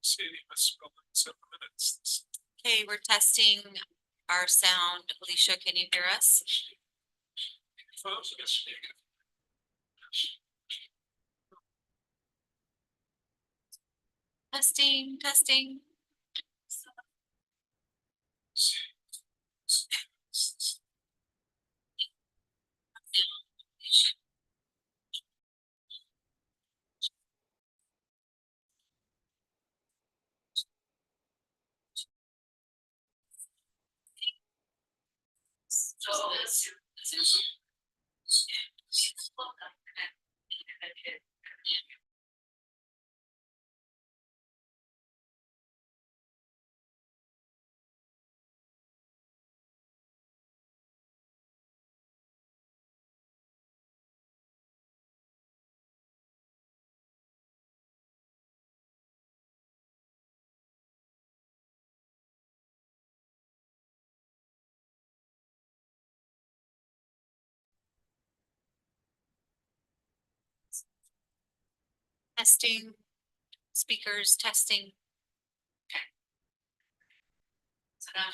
see any misspellings in the minutes. Okay, we're testing our sound. Alicia, can you hear us? Folks, yes. Testing, testing. Testing. Speakers testing. Okay. So now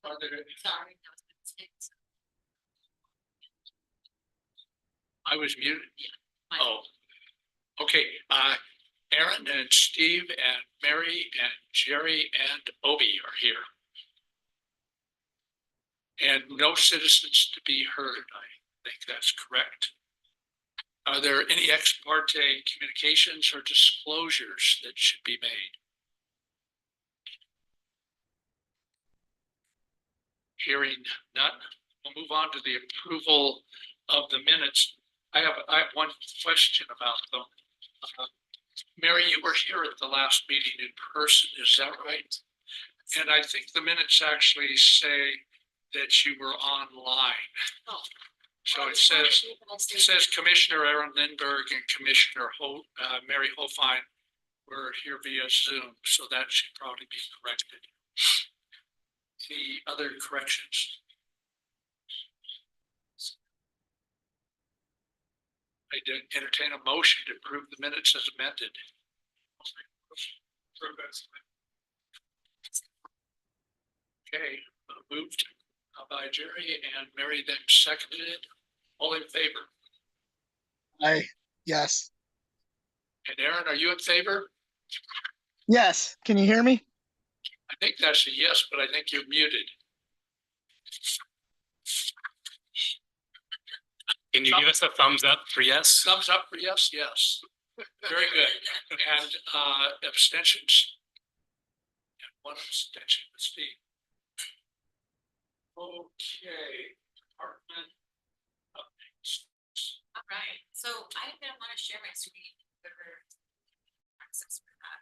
Are there any? sorry, that was a mistake. I was muted. My- Oh, okay. Aaron and Steve and Mary and Jerry and Obi are here. And no citizens to be heard. I think that's correct. Are there any ex parte communications or disclosures that should be made? Hearing none, we'll move on to the approval of the minutes. I have one question about them. Mary, you were here at the last meeting in person, is that right? And I think the minutes actually say that you were online. Oh. So it says Commissioner Aaron Lindbergh and Commissioner Mary Hofine were here via Zoom, so that should probably be corrected. The other corrections? I did entertain a motion to approve the minutes as amended. Okay, moved by Jerry and Mary, then seconded. All in favor? Yes. And Aaron, are you in favor? Yes. Can you hear me? I think that's a yes, but I think you're muted. Can you give us a thumbs up for yes? Thumbs up for yes, yes. Very good. And abstentions? And one abstention, Steve. Okay, department updates. All right, so I'm gonna wanna share my screen for access for that.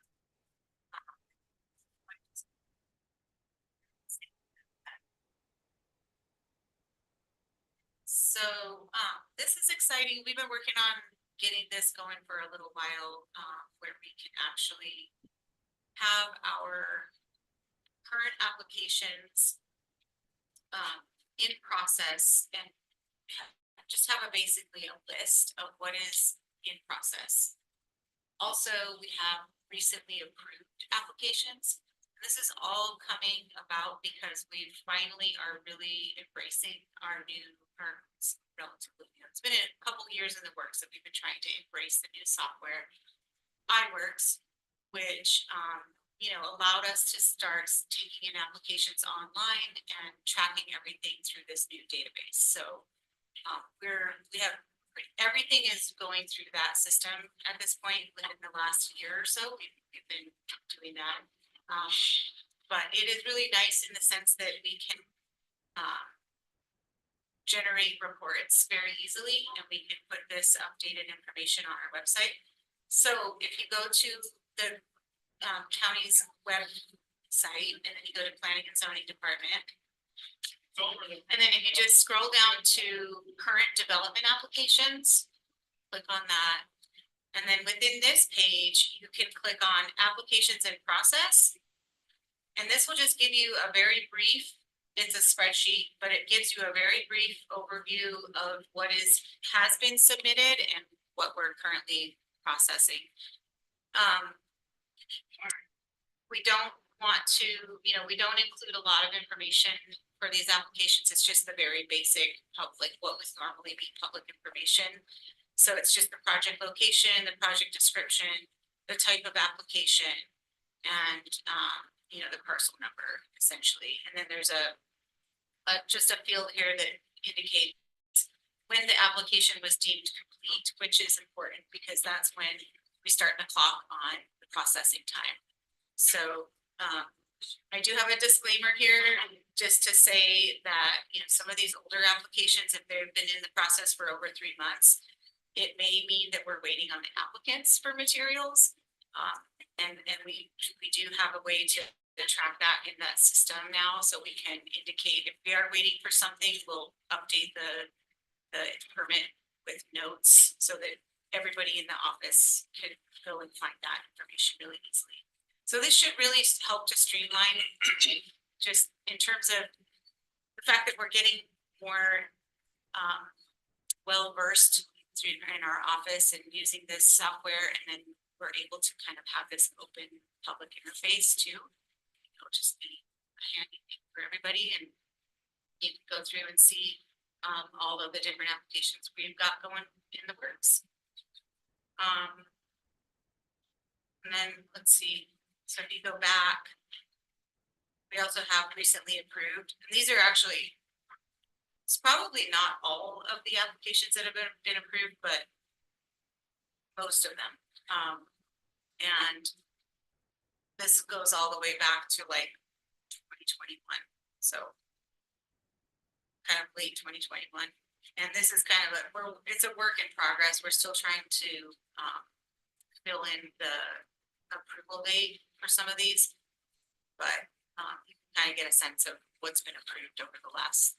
So, this is exciting. We've been working on getting this going for a little while, where we can actually have our current applications in process and just have basically a list of what is in process. Also, we have recently approved applications. This is all coming about because we finally are really embracing our new, relatively new. It's been a couple years in the works that we've been trying to embrace the new software, iWorks, which allowed us to start taking in applications online and tracking everything through this new database. So everything is going through that system at this point. Within the last year or so, we've been doing that. But it is really nice in the sense that we can generate reports very easily, and we can put this updated information on our website. So if you go to the county's website, and then you go to Planning and Zoning Department, and then if you just scroll down to current development applications, click on that. And then within this page, you can click on applications in process. And this will just give you a very brief, it's a spreadsheet, but it gives you a very brief overview of what has been submitted and what we're currently processing. We don't want to, we don't include a lot of information for these applications. It's just the very basic public, what would normally be public information. So it's just the project location, the project description, the type of application, and the parcel number essentially. And then there's just a field here that indicates when the application was deemed complete, which is important because that's when we start the clock on the processing time. So I do have a disclaimer here just to say that, some of these older applications, if they've been in the process for over 3 months, it may mean that we're waiting on the applicants for materials. And we do have a way to track that in that system now, so we can indicate if we are waiting for something, we'll update the permit with notes so that everybody in the office can go and find that information really easily. So this should really help to streamline just in terms of the fact that we're getting more well-versed in our office and using this software, and then we're able to kind of have this open public interface too. It'll just be a handy thing for everybody, and you can go through and see all of the different applications we've got going in the works. And then let's see. So if you go back, we also have recently approved, and these are actually, it's probably not all of the applications that have been approved, but most of them. And this goes all the way back to like 2021. So kind of late 2021. And this is kind of it's a work in progress. We're still trying to fill in the approval date for some of these, but you can kind of get a sense of what's been approved over the last,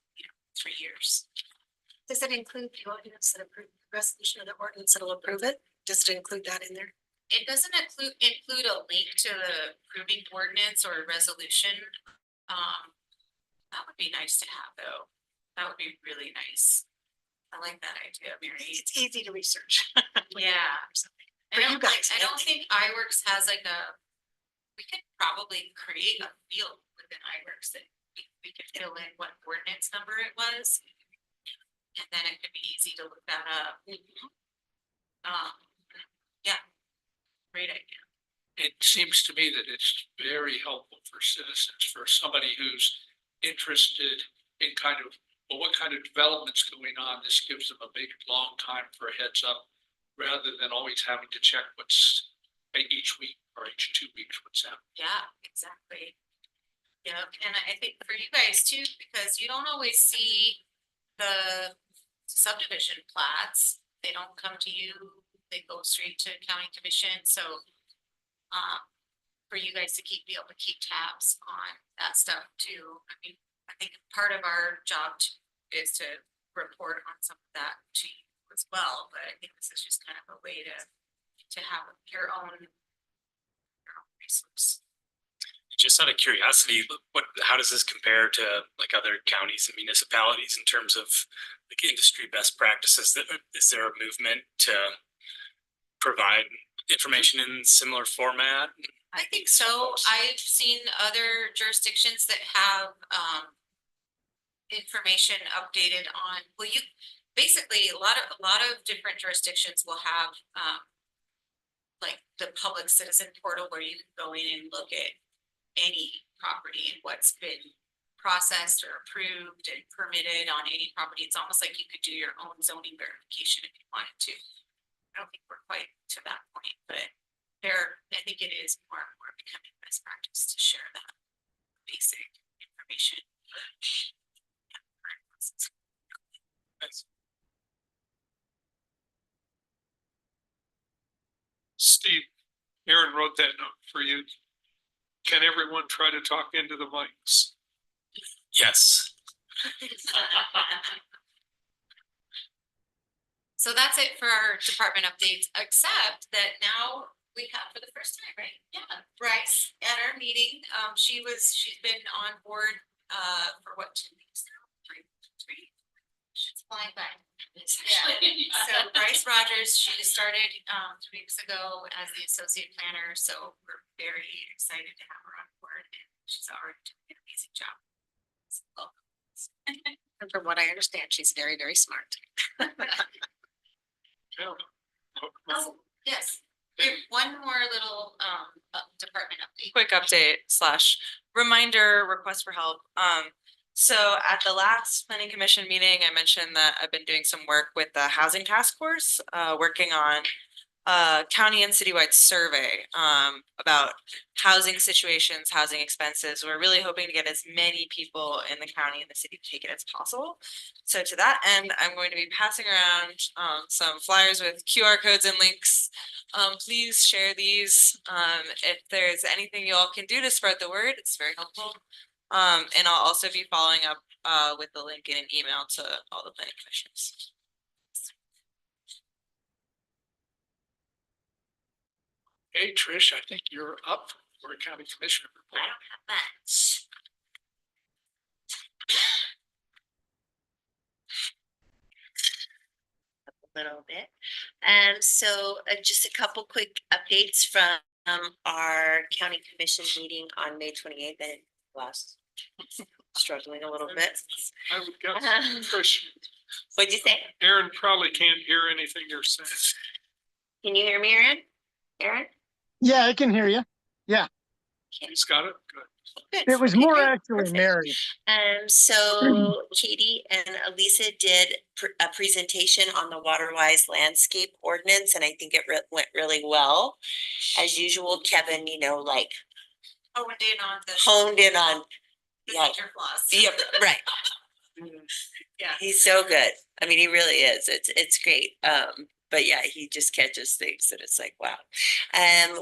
3 years. Does it include the ordinance that approve the resolution of the ordinance that'll approve it? Does it include that in there? It doesn't include a link to the approving ordinance or resolution. That would be nice to have though. That would be really nice. I like that idea, Mary. It's easy to research. Yeah. For you guys, I don't think iWorks has like we could probably create a field within iWorks that we could fill in what ordinance number it was. And then it could be easy to look that up. Yeah. Great idea. It seems to me that it's very helpful for citizens, for somebody who's interested in kind of, well, what kind of development's going on. This gives them a big, long time for a heads up, rather than always having to check what's each week or each 2 weeks what's happening. Yeah, exactly. Yeah, and I think for you guys too, because you don't always see the subdivision plats. They don't come to you, they go straight to county commission, so for you guys to be able to keep tabs on that stuff too. I mean, I think part of our job is to report on some of that to you as well, but I think this is just kind of a way to have your own resource. Just out of curiosity, how does this compare to like other counties and municipalities in terms of like industry best practices? Is there a movement to provide information in similar format? I think so. I've seen other jurisdictions that have information updated on, well, basically a lot of different jurisdictions will have like the public citizen portal where you can go in and look at any property and what's been processed or approved and permitted on any property. It's almost like you could do your own zoning verification if you wanted to. I don't think we're quite to that point, but I think it is more and more becoming best practice to share that basic information. Thanks. Steve, Aaron wrote that note for you. Can everyone try to talk into the mics? Yes. So that's it for our department updates, except that now we have for the first time, right? Yeah, Bryce at our meeting, she's been on board for what, 2 weeks now? Three. She's flying by. Yeah. So Bryce Rogers, she just started 2 weeks ago as the associate planner, so we're very excited to have her on board, and she's already doing an amazing job. So, And from what I understand, she's very, very smart. Yeah. oh, yes. We have one more little department update. Quick update slash reminder request for help. So at the last planning commission meeting, I mentioned that I've been doing some work with the housing task force, working on county and citywide survey about housing situations, housing expenses. We're really hoping to get as many people in the county and the city to take it as possible. So to that end, I'm going to be passing around some flyers with QR codes and links. Please share these. If there's anything you all can do to spread the word, it's very helpful. And I'll also be following up with the link in an email to all the planning commissioners. Hey, Trish, I think you're up for a county commissioner I report. don't have much. Little bit. So just a couple quick updates from our county commission meeting on May 28th. And last struggling a little bit. I would guess, Trish, What'd you say? Aaron probably can't hear anything you're saying. Can you hear me, Aaron? Aaron? Yeah, I can hear you. He's got it. Good. Good. It was Okay, more great. actually Perfect. Mary. So Katie and Elisa did a presentation on the Waterwise landscape ordinance, and I think it went really well. As usual, Kevin, like Honed in on honed in on, the yeah, major flaws. yep, right. Yeah. He's so good. I mean, he really is. It's great. but yeah, he just catches things that it's like, wow.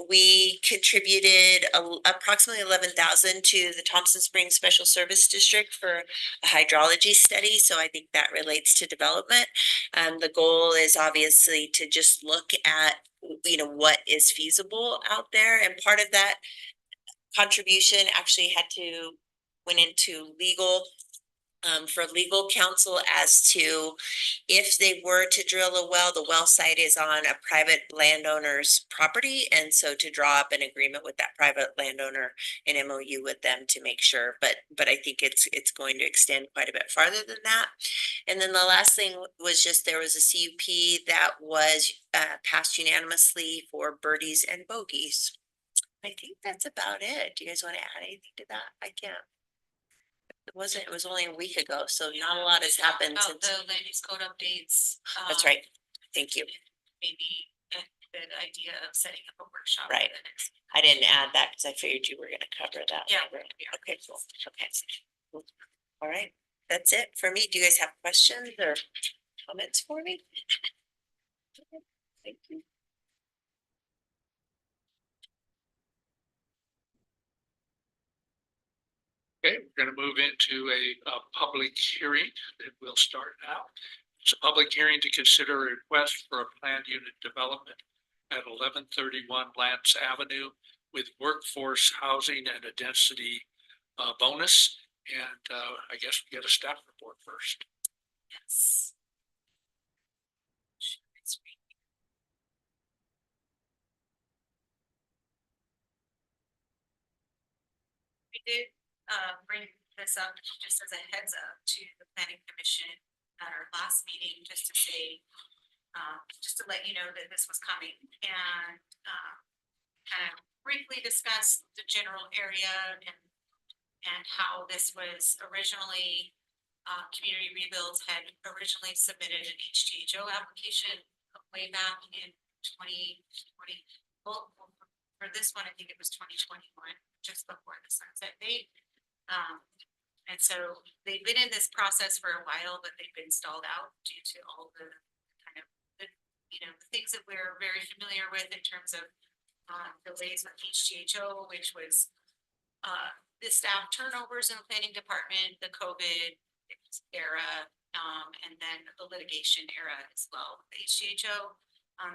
We contributed approximately 11,000 to the Thompson Springs Special Service District for a hydrology study, so I think that relates to development. The goal is obviously to just look at, you know, what is feasible out there, and part of that contribution actually went into legal, for legal counsel as to if they were to drill a well, the well site is on a private landowner's property. And so to draw up an agreement with that private landowner, an MOU with them to make sure, but I think it's going to extend quite a bit farther than that. And then the last thing was just, there was a CUP that was passed unanimously for birdies and bogeys. I think that's about it. Do you guys want to add anything to that? I can't. It was only a week ago, so not a lot has happened About since. the land use code updates. That's right. Thank you. Maybe a good idea of setting up a workshop. Right. for the next- I didn't add that because I figured you were gonna cover that. Yeah. later. Okay, cool. Okay. All right, that's it for me. Do you guys have questions or comments for me? Thank you. Okay, we're gonna move into a public hearing that will start now. It's a public hearing to consider a request for a planned unit development at 1131 Lance Avenue with workforce housing and a density bonus. And I guess we get a staff report first. Yes. We did bring this up just as a heads up to the planning commission at our last meeting, just to say, just to let you know that this was coming, and kind of briefly discuss the general area and how this was originally, Community Rebuilds had originally submitted an HTHO application way back in 2020. Well, for this one, I think it was 2021, just before the sunset date. And so they've been in this process for a while, but they've been stalled out due to all the kind of, the things that we're very familiar with in terms of delays with HTHO, which was the staff turnovers in the planning department, the COVID era, and then the litigation era as well. The HTHO,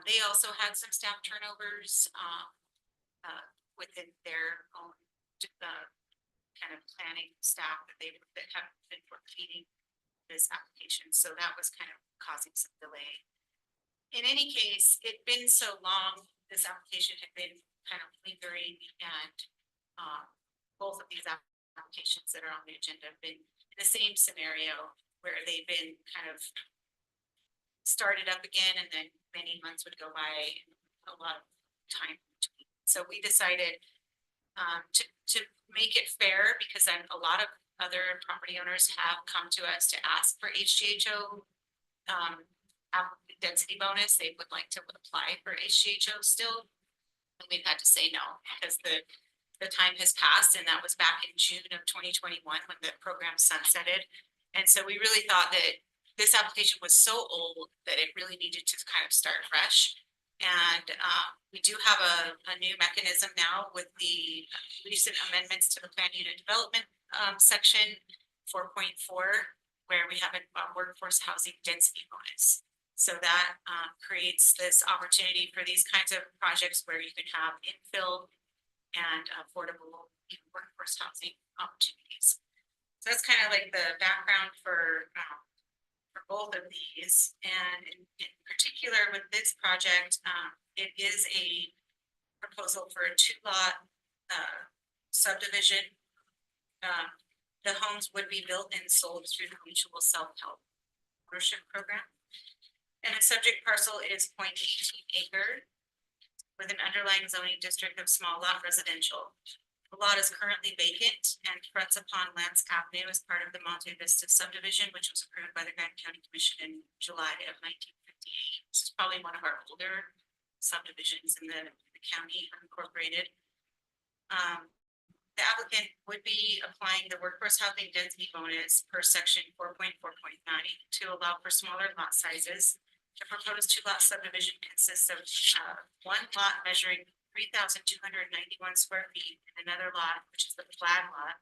they also had some staff turnovers within their own kind of planning staff that have been feeding this application. So that was kind of causing some delay. In any case, it'd been so long, this application had been kind of lingering, and both of these applications that are on the agenda have been in the same scenario where they've been kind of started up again, and then many months would go by, and a lot of time between. So we decided to make it fair, because then a lot of other property owners have come to us to ask for HGHO density bonus. They would like to apply for HGHO still, and we've had to say no because the time has passed, and that was back in June of 2021 when the program sunsetted. And so we really thought that this application was so old that it really needed to kind of start fresh. And we do have a new mechanism now with the recent amendments to the plan unit development section 4.4, where we have a workforce housing density bonus. So that creates this opportunity for these kinds of projects where you can have infill and affordable workforce housing opportunities. So that's kind of like the background for both of these. And in particular with this project, it is a proposal for a 2-lot subdivision. The homes would be built and sold through the mutual self-help ownership program. And the subject parcel is 0.18 acre with an underlying zoning district of small lot residential. The lot is currently vacant and fronts upon Lance Avenue as part of the Monte Vista subdivision, which was approved by the Grand County Commission in July of 1958. This is probably one of our older subdivisions in the county unincorporated. The applicant would be applying the workforce housing density bonus per section 4.4.9 to allow for smaller lot sizes The proposed two lot subdivision consists of, one lot measuring 3,291 square feet and another lot, which is the flag lot,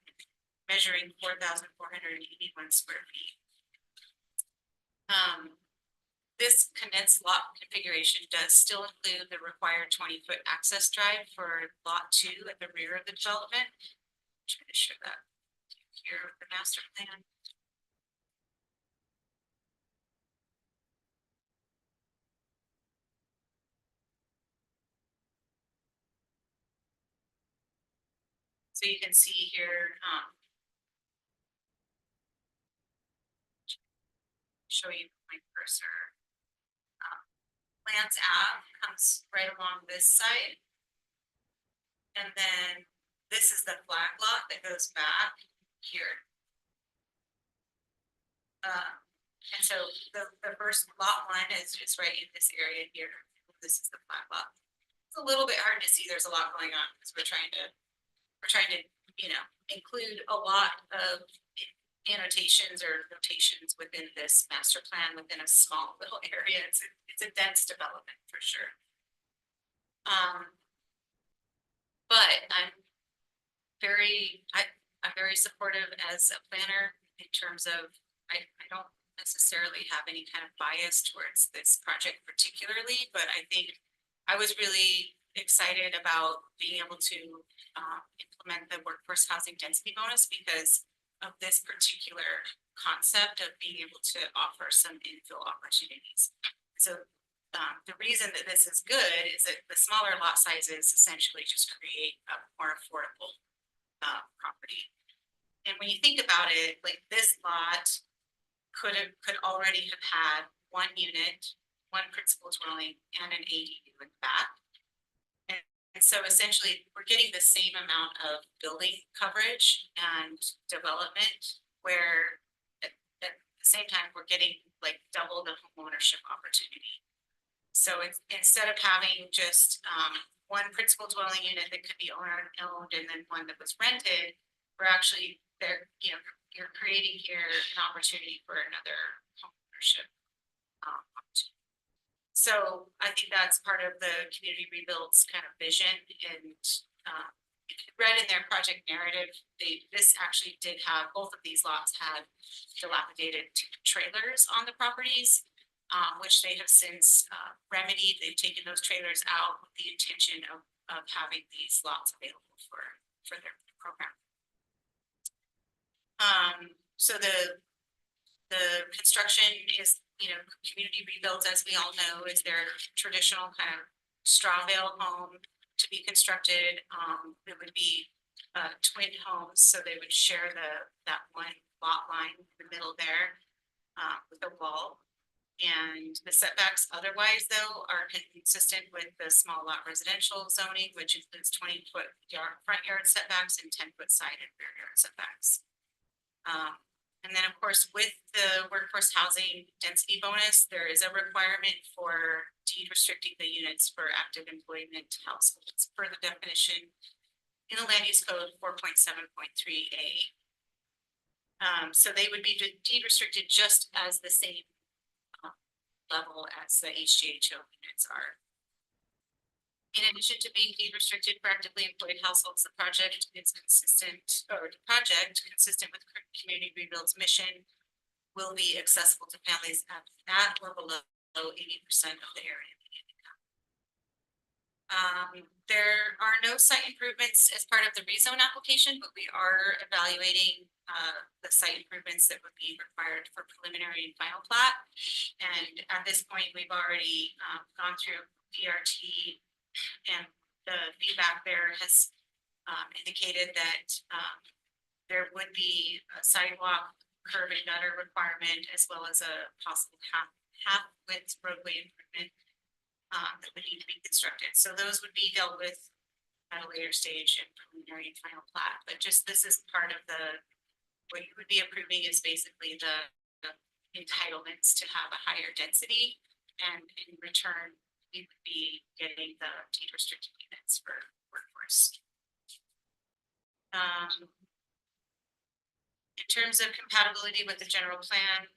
measuring 4,481 square feet. This condensed lot configuration does still include the required 20-foot access drive for lot 2 at the rear of the development. Try to show that here with the master plan. So you can see here, show you my cursor. Lance Ave comes right along this side. And then this is the flag lot that goes back here. And so the first lot one is just right in this area here. This is the flag lot. It's a little bit hard to see. There's a lot going on because we're trying to, you know, include a lot of annotations or notations within this master plan within a small little area. It's a dense development for sure. But I'm very supportive as a planner in terms of, I don't necessarily have any kind of bias towards this project particularly, but I think I was really excited about being able to implement the workforce housing density bonus because of this particular concept of being able to offer some infill opportunities. So the reason that this is good is that the smaller lot sizes essentially just create a more affordable property. And when you think about it, like this lot could already have had one unit, one principal dwelling, and an ADU in the back. And so essentially we're getting the same amount of building coverage and development where at the same time we're getting like double the home ownership opportunity. So it's, instead of having just one principal dwelling unit that could be owned and then one that was rented, we're actually there, you know, you're creating here an opportunity for another home ownership opportunity. So I think that's part of the community rebuilds kind of vision. And if you read in their project narrative, this actually did have, both of these lots had dilapidated trailers on the properties, which they have since remedied. They've taken those trailers out with the intention of having these lots available for their program. So the construction is, you know, community rebuilds, as we all know, is their traditional kind of straw bale home to be constructed. It would be twin homes, so they would share that one lot line in the middle there with a wall. And the setbacks otherwise, though, are consistent with the small lot residential zoning, which includes 20-foot front yard setbacks and 10-foot side and rear yard setbacks. And then, of course, with the workforce housing density bonus, there is a requirement for deed restricting the units for active employment households per the definition in the land use code 4.7.3a. So they would be deed restricted just as the same level as the HGHO units are. In addition to being deed restricted for actively employed households, the project is consistent with community rebuild's mission will be accessible to families at or below 80% of the area median income. There are no site improvements as part of the rezone application, but we are evaluating the site improvements that would be required for preliminary and final plat. And at this point, we've already gone through DRT. And the feedback there has indicated that there would be a sidewalk, curb and gutter requirement, as well as a possible half width roadway improvement that would need to be constructed. So those would be dealt with at a later stage in preliminary and final plat. But just this is part of what you would be approving is basically the entitlements to have a higher density, and in return we would be getting the deed restricted units for workforce. In terms of compatibility with the general plan,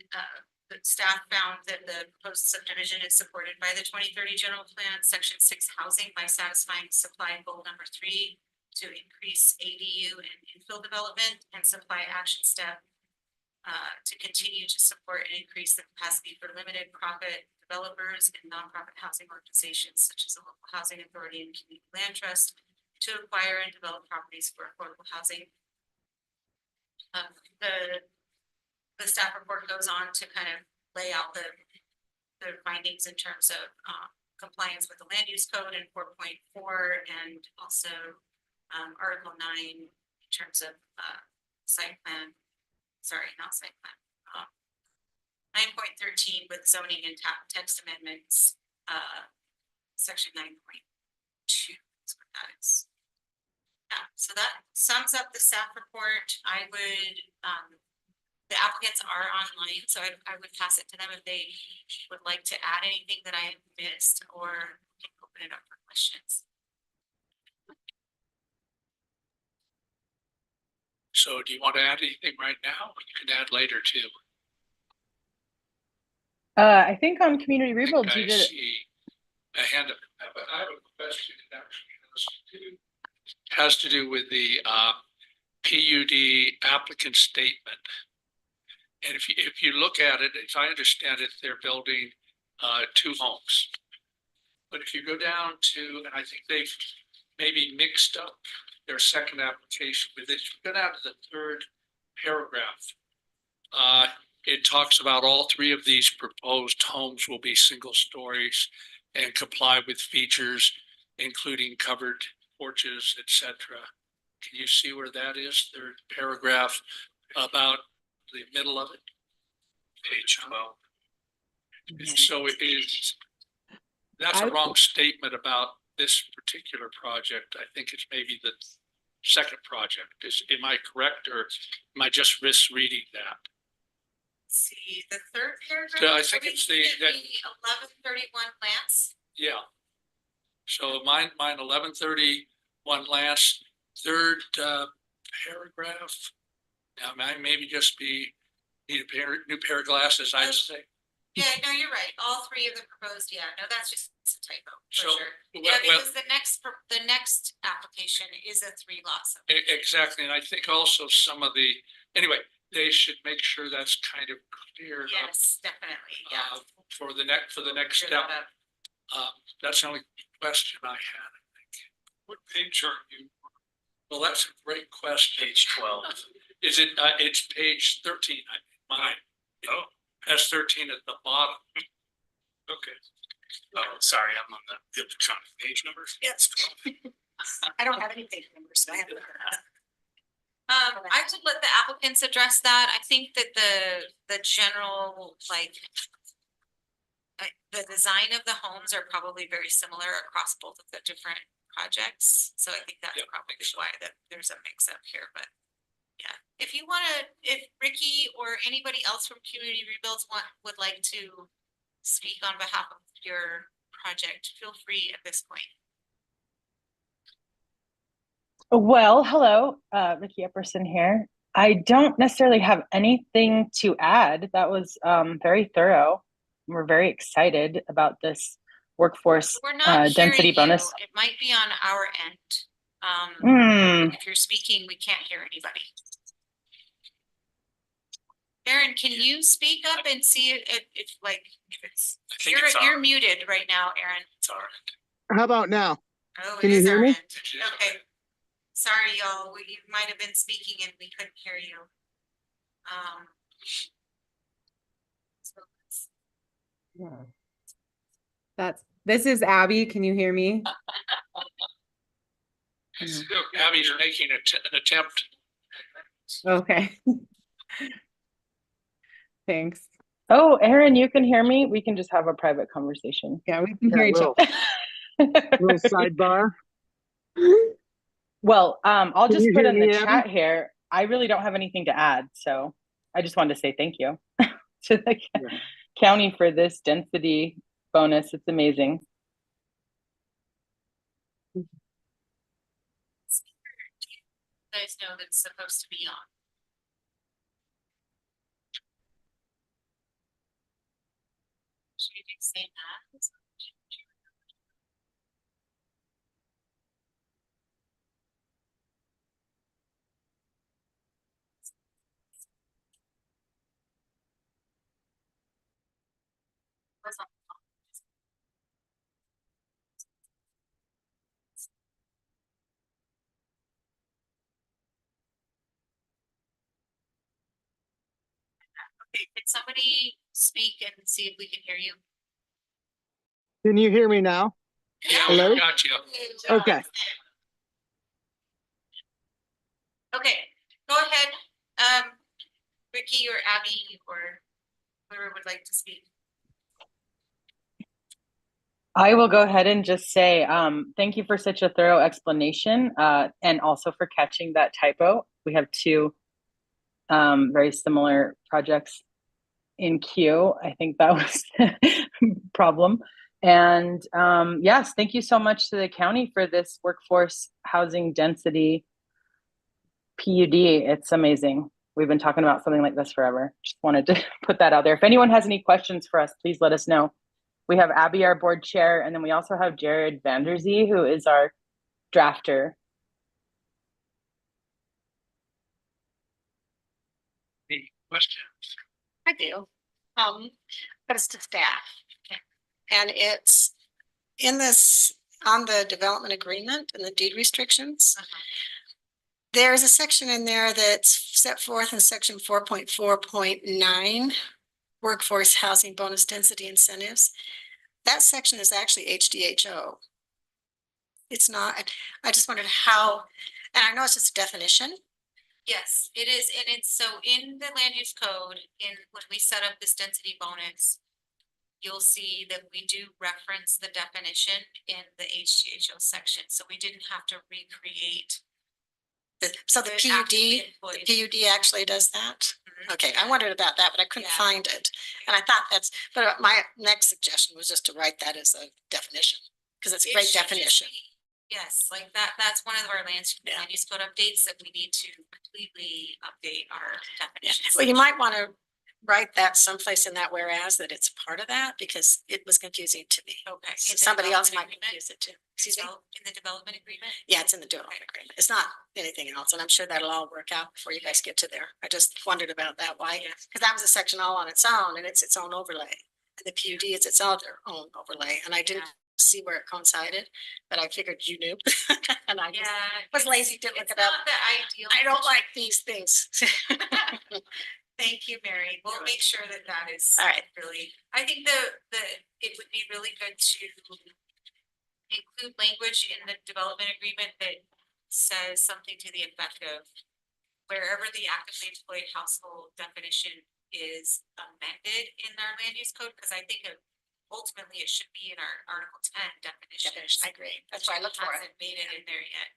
the staff found that the proposed subdivision is supported by the 2030 general plan, section 6 housing by satisfying supply goal number 3 to increase ADU and infill development, and supply action step to continue to support and increase the capacity for limited profit developers and nonprofit housing organizations such as the local housing authority and community land trust to acquire and develop properties for affordable housing. The staff report goes on to kind of lay out the findings in terms of compliance with the land use code in 4.4 and also Article 9 in terms of site plan. Sorry, not site plan. 9.13 with zoning and text amendments. Section 9.2 is what that is. Yeah, so that sums up the staff report. I would, the applicants are online, so I would pass it to them if they would like to add anything that I missed, or we can open it up for questions. So do you want to add anything right now? You can add later too. I think on community I think rebuilds, I you did it. see a hand up. I have a question that actually has to do with the PUD applicant statement. And if you look at it, as I understand it, they're building 2 homes. But if you go down to, and I think they've maybe mixed up their second application with it, you go down to the 3rd paragraph. It talks about all 3 of these proposed homes will be single stories and comply with features, including covered porches, etc. Can you see where that is? 3rd paragraph, about the middle of it. Page 12. So it is, that's a wrong statement about this particular project. I think it's maybe the second project. Am I correct, or am I just misreading that? See, the 3rd paragraph. So I think are we it's the- looking at 1131 Lance. Yeah. So mine 1131 Lance, 3rd paragraph. Now, I maybe just need a new pair of glasses, I'd say. Yeah, no, you're right. All 3 of the proposed, yeah, no, that's just a typo, for So, sure. well- Yeah, well- because the next application is a 3 lot. Exactly, and I think also some of the, anyway, they should make sure that's kind of cleared up Yes, definitely, yeah. for the next Clear step. that up. That's the only question I had. What page are you? Well, that's a great question. Page 12. Is it, it's page 13, I think, mine. Oh. That's 13 at the bottom. Okay. Oh, sorry, I'm on the electronic page numbers. Yes. I don't have any page numbers, so I have. I could let the applicants address that. I think that the general, like, the design of the homes are probably very similar across both of the different projects. So I think that's Yep. probably why that there's a mix up here, but yeah. If you wanna, if Ricky or anybody else from Community Rebuilds would like to speak on behalf of your project, feel free at this point. Well, hello, Ricky Epperson here. I don't necessarily have anything to add. That was very thorough. We're very excited about this workforce We're not density hearing you. bonus. It might be on our end. If you're speaking, we can't hear anybody. Aaron, can you speak up and see if it's, I think it's you're on. muted right now, Aaron. It's all right. How about now? Oh, Can it you is hear our me? end. Okay. Sorry, y'all. You might have been speaking and we couldn't hear you. so This is Abby. Can you hear me? Abby's making an attempt. Okay. Thanks. Oh, Aaron, you can hear me? We can just have a private conversation. Yeah, we can Yeah, hear each little, other. little sidebar. Well, I'll Can just you put hear in the me, Abby? chat here. I really don't have anything to add, so I just wanted to say thank you to the county for this density bonus. It's amazing. you guys know that's supposed to be on. Same as. Okay, can somebody speak and see if we can hear you? Can you hear me now? Yeah, Hello? we got you. Okay. Okay, go ahead, Ricky or Abby or whoever would like to speak. I will go ahead and just say, thank you for such a thorough explanation, and also for catching that typo. We have two very similar projects in queue. I think that was the problem. And yes, thank you so much to the county for this workforce housing density PUD. It's amazing. We've been talking about something like this forever. Just wanted to put that out there. If anyone has any questions for us, please let us know. We have Abby, our board chair, and then we also have Jared Vanderzee, who is our drafter. Any questions? I do. But it's to staff. And it's in this, on the development agreement and the deed restrictions. There's a section in there that's set forth in section 4.4.9, workforce housing bonus density incentives. That section is actually HDHO. It's not, I just wondered how, and I know it's just a definition. Yes, it is, and it's so in the land use code, when we set up this density bonus, you'll see that we do reference the definition in the HTHO section, so we didn't have to recreate. So the PUD, actually the employed. PUD actually does that? Mhm. Okay, I wondered about that, but I couldn't Yeah. find it. And I thought that's, but my next suggestion was just to write that as a definition, because it's a It great should just definition. be- Yes, like that's one of our Yeah. land use code updates that we need to completely update our definitions. Well, you might want to write that someplace in that whereas that it's part of that, because it was confusing to me. Okay. So in the somebody else might development confuse it too. Excuse me? In the development agreement? Yeah, it's in the development agreement. It's not anything else, and I'm sure that'll all work out before you guys get to there. I just wondered about that, why, Yes. because that was a section all on its own, and it's its own overlay. And the PUD is its other own overlay, and I didn't Yeah. see where it coincided, but I figured you knew. And I just Yeah. was lazy, didn't look It's it up. not the ideal. I don't like these things. Thank you, Mary. We'll make sure that that is. All right. Really, I think it would be really good to include language in the development agreement that says something to the effect of wherever the actively employed household definition is amended in our land use code, because I think ultimately it should be in our Article 10 definition. I agree. That's why I looked for it. Hasn't made it in there yet.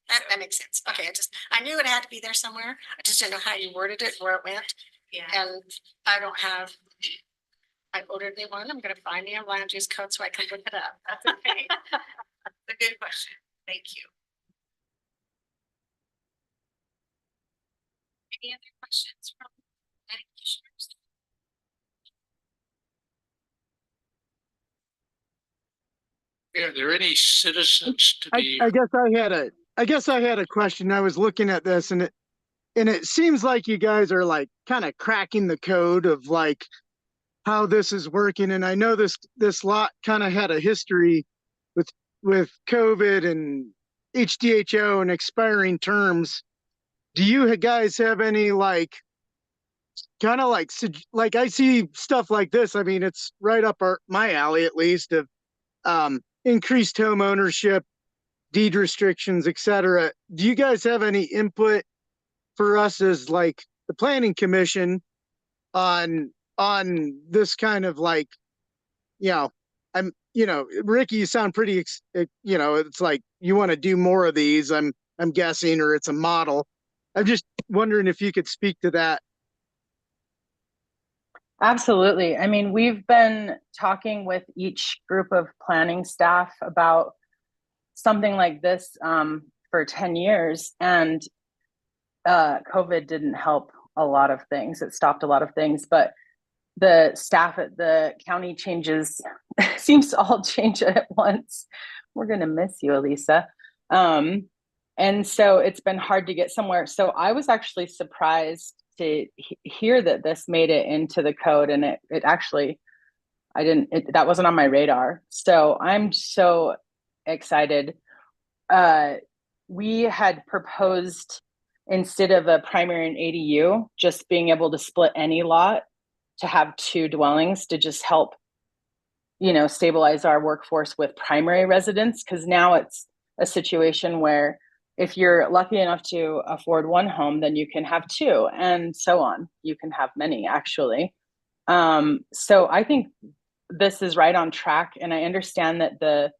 That makes sense. Okay, I knew it had to be there somewhere. I just didn't know how you worded it, where it went. Yeah. And I don't have, I ordered me one. I'm gonna find me a land use code so I can look it up. That's okay. A good question. Thank you. Any other questions from any commissioners? Are there any citizens to be? I guess I had a question. I was looking at this and it seems like you guys are like kind of cracking the code of like how this is working. And I know this lot kind of had a history with COVID and HDHO and expiring terms. Do you guys have any like kind of like I see stuff like this? I mean, it's right up my alley at least of increased home ownership, deed restrictions, etc. Do you guys have any input for us as like the planning commission on this kind of like, Ricky, you sound pretty, it's like you want to do more of these, I'm guessing, or it's a model. I'm just wondering if you could speak to that. Absolutely. I mean, we've been talking with each group of planning staff about something like this for 10 years, and COVID didn't help a lot of things. It stopped a lot of things, but the staff at the county changes, seems to all change at once. We're gonna miss you, Elisa. And so it's been hard to get somewhere. So I was actually surprised to hear that this made it into the code, and it actually, that wasn't on my radar. So I'm so excited. We had proposed, instead of a primary and ADU, just being able to split any lot to have 2 dwellings to just help, stabilize our workforce with primary residents. Cause now it's a situation where if you're lucky enough to afford 1 home, then you can have 2, and so on. You can have many, actually. So I think this is right on track. And I understand that the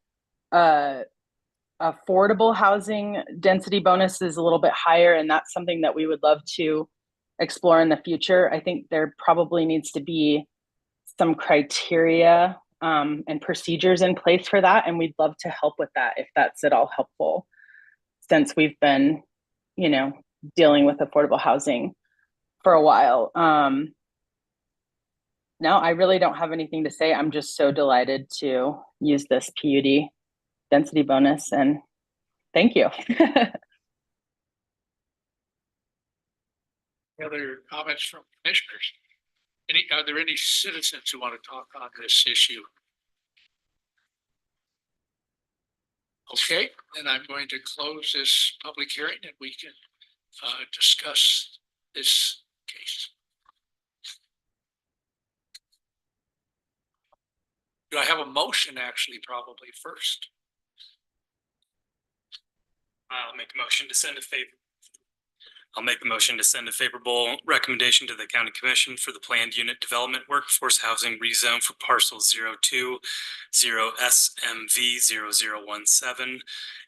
affordable housing density bonus is a little bit higher, and that's something that we would love to explore in the future. I think there probably needs to be some criteria and procedures in place for that, and we'd love to help with that if that's at all helpful, since we've been, dealing with affordable housing for a while. No, I really don't have anything to say. I'm just so delighted to use this PUD density bonus, and thank you. Any other comments from commissioners? Are there any citizens who want to talk on this issue? Okay, then I'm going to close this public hearing and we can discuss this case. Do I have a motion actually probably first? I'll make a motion to send a favorable recommendation to the county commission for the planned unit development workforce housing rezone for parcel 020 SMV 0017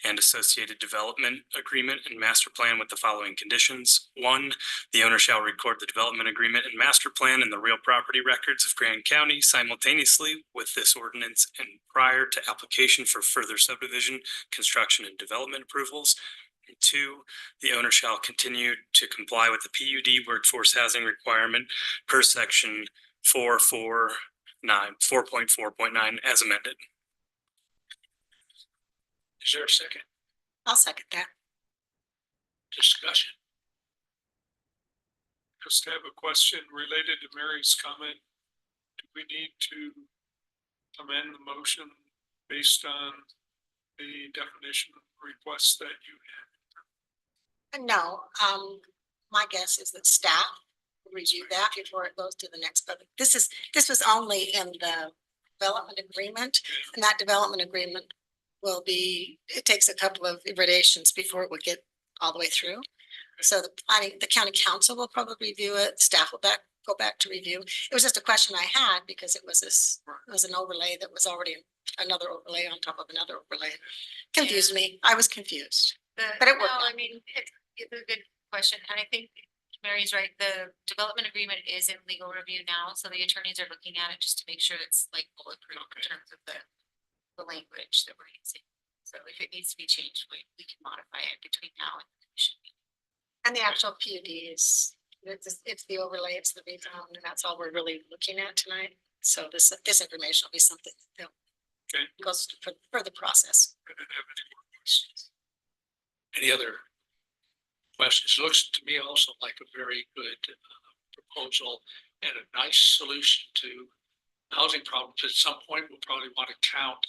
and associated development agreement and master plan with the following conditions. 1, the owner shall record the development agreement and master plan in the real property records of Grand County simultaneously with this ordinance and prior to application for further subdivision, construction, and development approvals. 2, the owner shall continue to comply with the PUD workforce housing requirement per section 4.4.9 as amended. Is there a second? I'll second that. Discussion? Just have a question related to Mary's comment. Do we need to amend the motion based on the definition request that you had? No, my guess is that staff will review that before it goes to the next public. This was only in the development agreement, and that development agreement will be, it takes a couple of iterations before it would get all the way through. So the county council will probably review it, staff will go back to review. It was just a question I had because it was an overlay that was already another overlay on top of another overlay. Confused me. I was confused. But it worked No, out. I mean, it's a good question, and I think Mary's right, the development agreement is in legal review now, so the attorneys are looking at it just to make sure it's like bulletproof in terms of the language that we're using. So if it needs to be changed, we can modify it between now and the commission meeting. And the actual PUD it's the overlay, it's the rezone, and that's all we're really looking at tonight. So this information will be something that goes for the process. I didn't have any more questions. Any other questions? Looks to me also like a very good proposal and a nice solution to housing problems. At some point, we'll probably want to count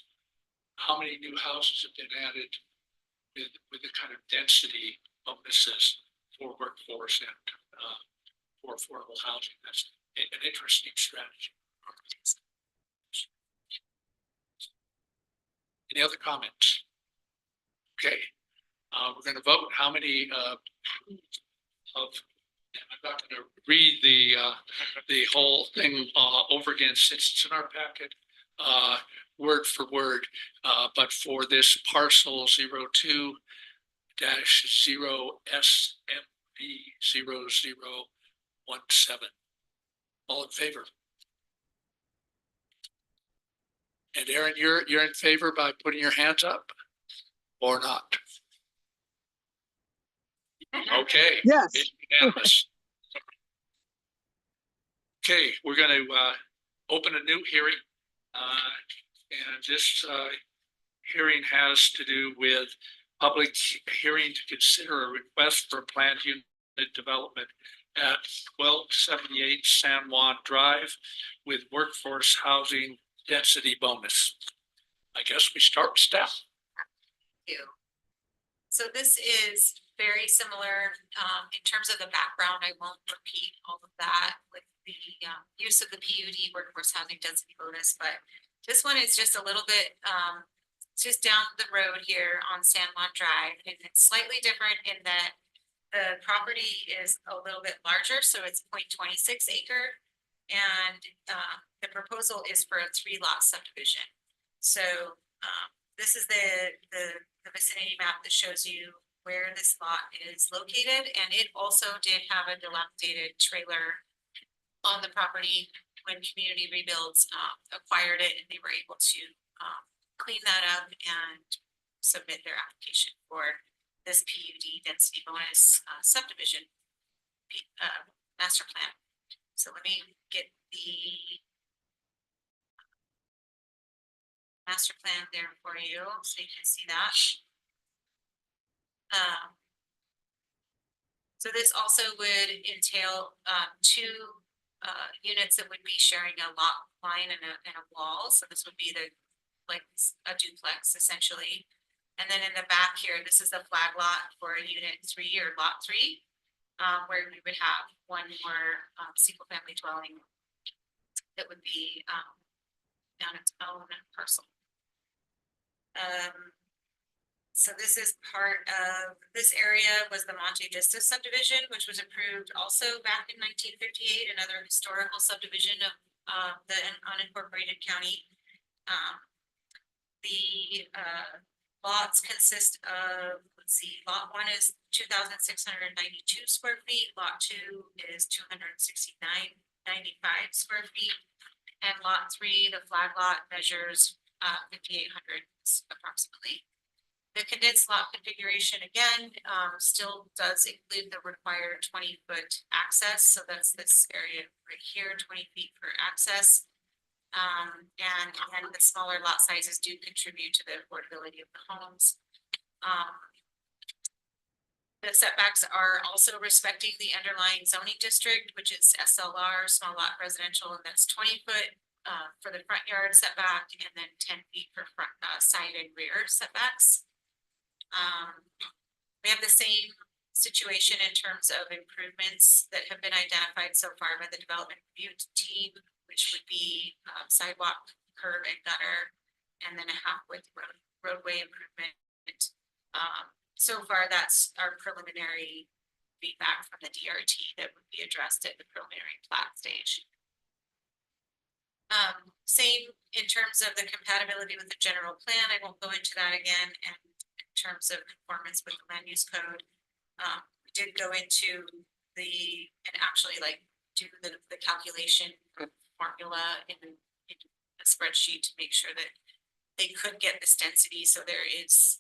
how many new houses have been added with the kind of density bonuses for workforce and for affordable housing. That's an interesting strategy. Any other comments? Okay. We're going to vote how many I'm not going to read the whole thing over again since it's in our packet, word for word, but for this parcel 02-0 SMV 0017. All in favor? And Aaron, you're in favor by putting your hands up or not? Okay. Yes. It's unanimous. Okay, we're gonna open a new hearing. And this hearing has to do with public hearing to consider a request for planned unit development at 1278 San Juan Drive with workforce housing density bonus. I guess we start with staff. you. So this is very similar, in terms of the background. I won't repeat all of that with the, use of the PUD workforce housing density bonus, but this one is just a little bit, it's just down the road here on San Juan Drive, and it's slightly different in that the property is a little bit larger, so it's 0.26 acre. And, the proposal is for a 3-lot subdivision. So, this is the vicinity map that shows you where this lot is located, and it also did have a dilapidated trailer on the property when Community Rebuilds acquired it, and they were able to clean that up and submit their application for this PUD density bonus subdivision master plan. So let me get the master plan there for you, so you can see that. So this also would entail 2 units that would be sharing a lot line and a wall. So this would be like a duplex essentially. And then in the back here, this is the flag lot for unit 3 or lot 3, where we would have one more single family dwelling that would be on its own parcel. So this is part of, this area was the Monte Vista subdivision, which was approved also back in 1958, another historical subdivision of the unincorporated county. The lots consist of, let's see, lot 1 is 2,692 square feet, lot 2 is 269.95 square feet, and lot 3, the flag lot, measures 5,800 approximately. The condensed lot configuration again still does include the required 20-foot access, so that's this area right here, 20 feet for access. And the smaller lot sizes do contribute to the affordability of the homes. The setbacks are also respecting the underlying zoning district, which is SLR, small lot residential, and that's 20 foot for the front yard setback, and then 10 feet for front side and rear setbacks. We have the same situation in terms of improvements that have been identified so far by the development review team, which would be sidewalk, curb and gutter, and then a half-width roadway improvement. So far, that's our preliminary feedback from the DRT that would be addressed at the preliminary plat stage. Same in terms of the compatibility with the general plan. I won't go into that again. And in terms of conformance with the land use code, we did go into and actually like do the calculation formula in a spreadsheet to make sure that they could get this density. So there is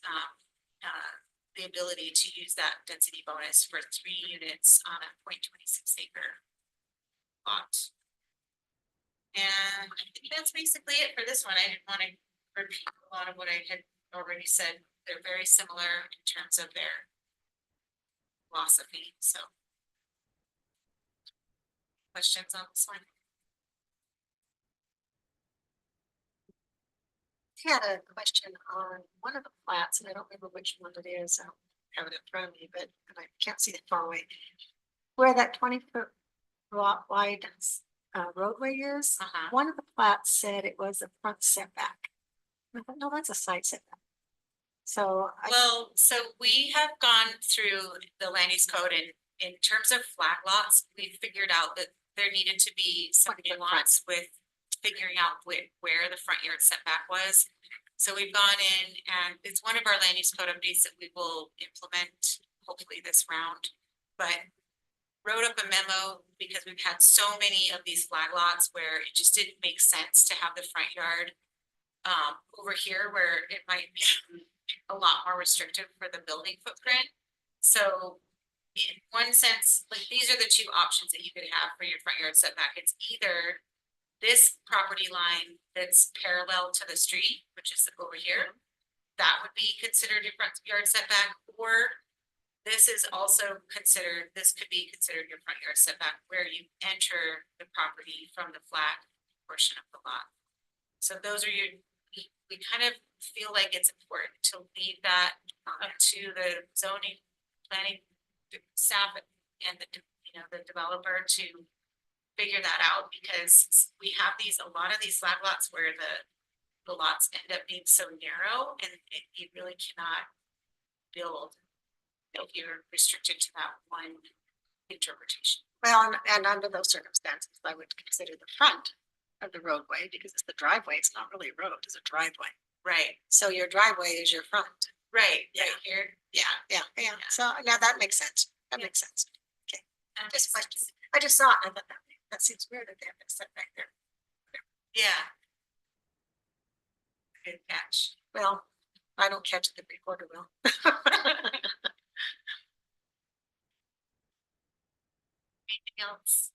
the ability to use that density bonus for 3 units on a 0.26 acre lot. And I think that's basically it for this one. I didn't want to repeat a lot of what I had already said. They're very similar in terms of their philosophy. So, questions on this one? I had a question on one of the plats, and I don't remember which one it is. I don't have it in front of me, but I can't see it far away. Where that 20-foot lot wide roadway is, one of the plats said it was a front setback. I thought, no, that's a side setback. So Well, so we have gone through the land use code, and in terms of flag lots, we figured out that there needed to be some nuance with figuring out where the front yard setback was. So we've gone in, and it's one of our land use code updates that we will implement hopefully this round. But wrote up a memo because we've had so many of these flag lots where it just didn't make sense to have the front yard over here where it might be a lot more restrictive for the building footprint. So in one sense, like, these are the two options that you could have for your front yard setback. It's either this property line that's parallel to the street, which is over here, that would be considered your front yard setback, or this is also considered, this could be considered your front yard setback where you enter the property from the flat portion of the lot. So those are your, we kind of feel like it's important to leave that up to the zoning, planning staff and the, the developer to figure that out, because we have a lot of these flag lots where the lots end up being so narrow and you really cannot build if you're restricted to that one interpretation. Well, and under those circumstances, I would consider the front of the roadway, because it's the driveway, it's not really a road, it's a driveway. Right, So your driveway is your front. right, Yeah. right here. Yeah. So now that makes sense. That Yeah. makes sense. And Just it's question. I just saw it, and I thought that seems weird that they have it set back there. Yeah. Good catch. Well, I don't catch it, the recorder will. Anything else?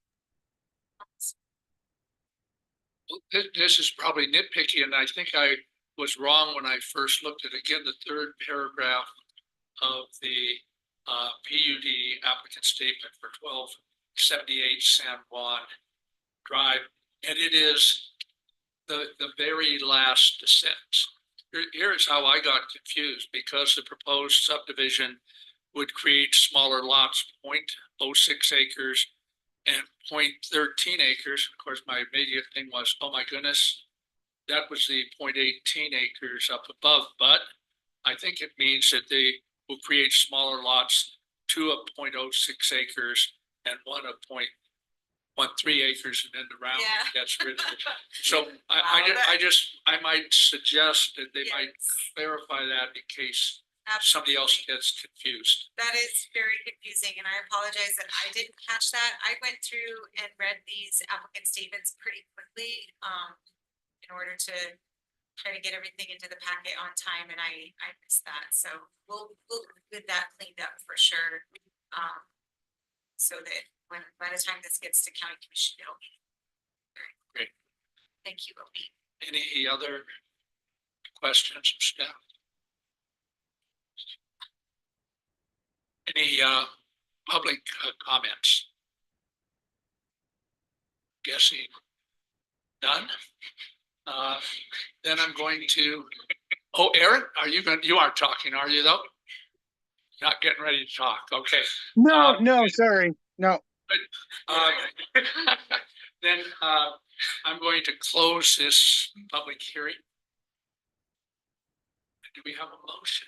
This is probably nitpicky, and I think I was wrong when I first looked at, again, the third paragraph of the PUD applicant statement for 1278 San Juan Drive, and it is the very last sentence. Here is how I got confused, because the proposed subdivision would create smaller lots, 0.06 acres and 0.13 acres. Of course, my immediate thing was, oh my goodness, that was the 0.18 acres up above, but I think it means that they will create smaller lots, 2 of 0.06 acres and 1 of 0.13 acres, and then the round Yeah. gets rid of it. So Wow, I might suggest that they might Yes. clarify that in case Absolutely. somebody else gets confused. That is very confusing, and I apologize that I didn't catch that. I went through and read these applicant statements pretty quickly, in order to try to get everything into the packet on time, and I missed that. So we'll get that cleaned up for sure. So that by the time this gets to county commission, it'll be very Great. Thank you, Opie. Any other questions of staff? Any public comments? Guessing none. Then I'm going to, oh, Aaron, you aren't talking, are you though? Not getting ready to talk, okay. No, no, sorry. No. Then I'm going to close this public hearing. Do we have a motion?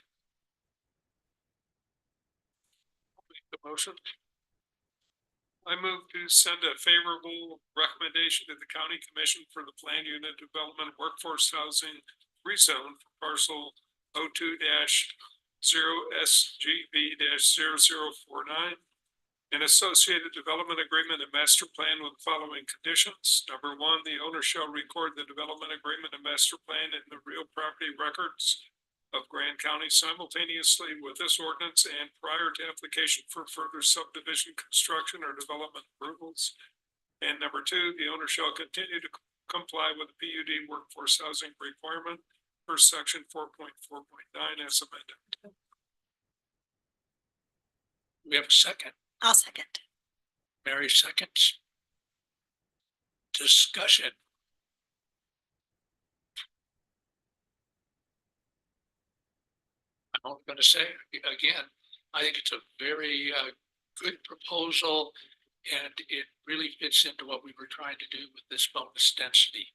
The motion. I move to send a favorable recommendation to the county commission for the plan unit development workforce housing rezone for parcel 02-0 SGB 0049. An associated development agreement and master plan with the following conditions. Number 1, the owner shall record the development agreement and master plan in the real property records of Grand County simultaneously with this ordinance and prior to application for further subdivision construction or development approvals. And number 2, the owner shall continue to comply with the PUD workforce housing requirement per section 4.4.9 as amended. We have a second. I'll second. Mary seconds. Discussion. I'm going to say again, I think it's a very good proposal, and it really fits into what we were trying to do with this bonus density.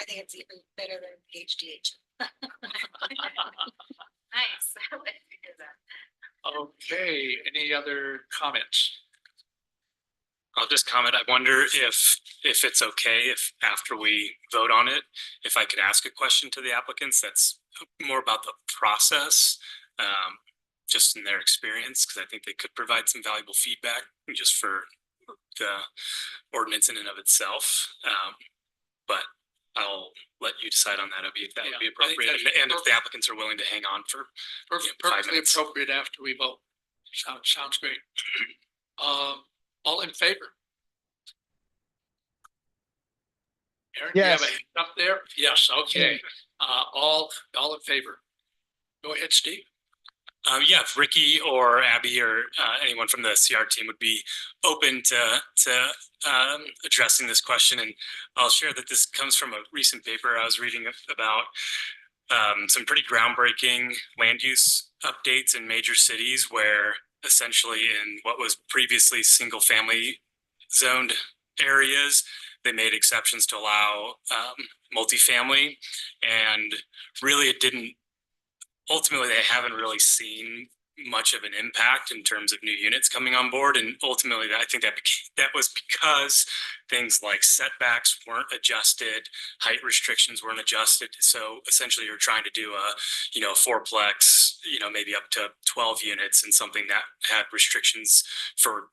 I think it's even better than HDH. Nice. I like to hear that. Okay, any other comments? I'll just comment, I wonder if it's okay if after we vote on it, if I could ask a question to the applicants that's more about the process, just in their experience, because I think they could provide some valuable feedback just for the ordinance in and of itself. But I'll let you decide on that, if that would be Yeah, I think appropriate, that's and if the applicants are willing to hang on for Perfectly minutes. appropriate after we vote. Sounds great. All in favor? Aaron, do you have a Yes. hand up there? Yes, okay. All in favor? Go ahead, Steve. Yeah, if Ricky or Abby or anyone from the CR team would be open to addressing this question, and I'll share that this comes from a recent paper I was reading about some pretty groundbreaking land use updates in major cities, where essentially in what was previously single family zoned areas, they made exceptions to allow multifamily, and really it didn't. Ultimately, they haven't really seen much of an impact in terms of new units coming on board, and ultimately, I think that was because things like setbacks weren't adjusted, height restrictions weren't adjusted. So essentially, you're trying to do a fourplex, maybe up to 12 units, and something that had restrictions for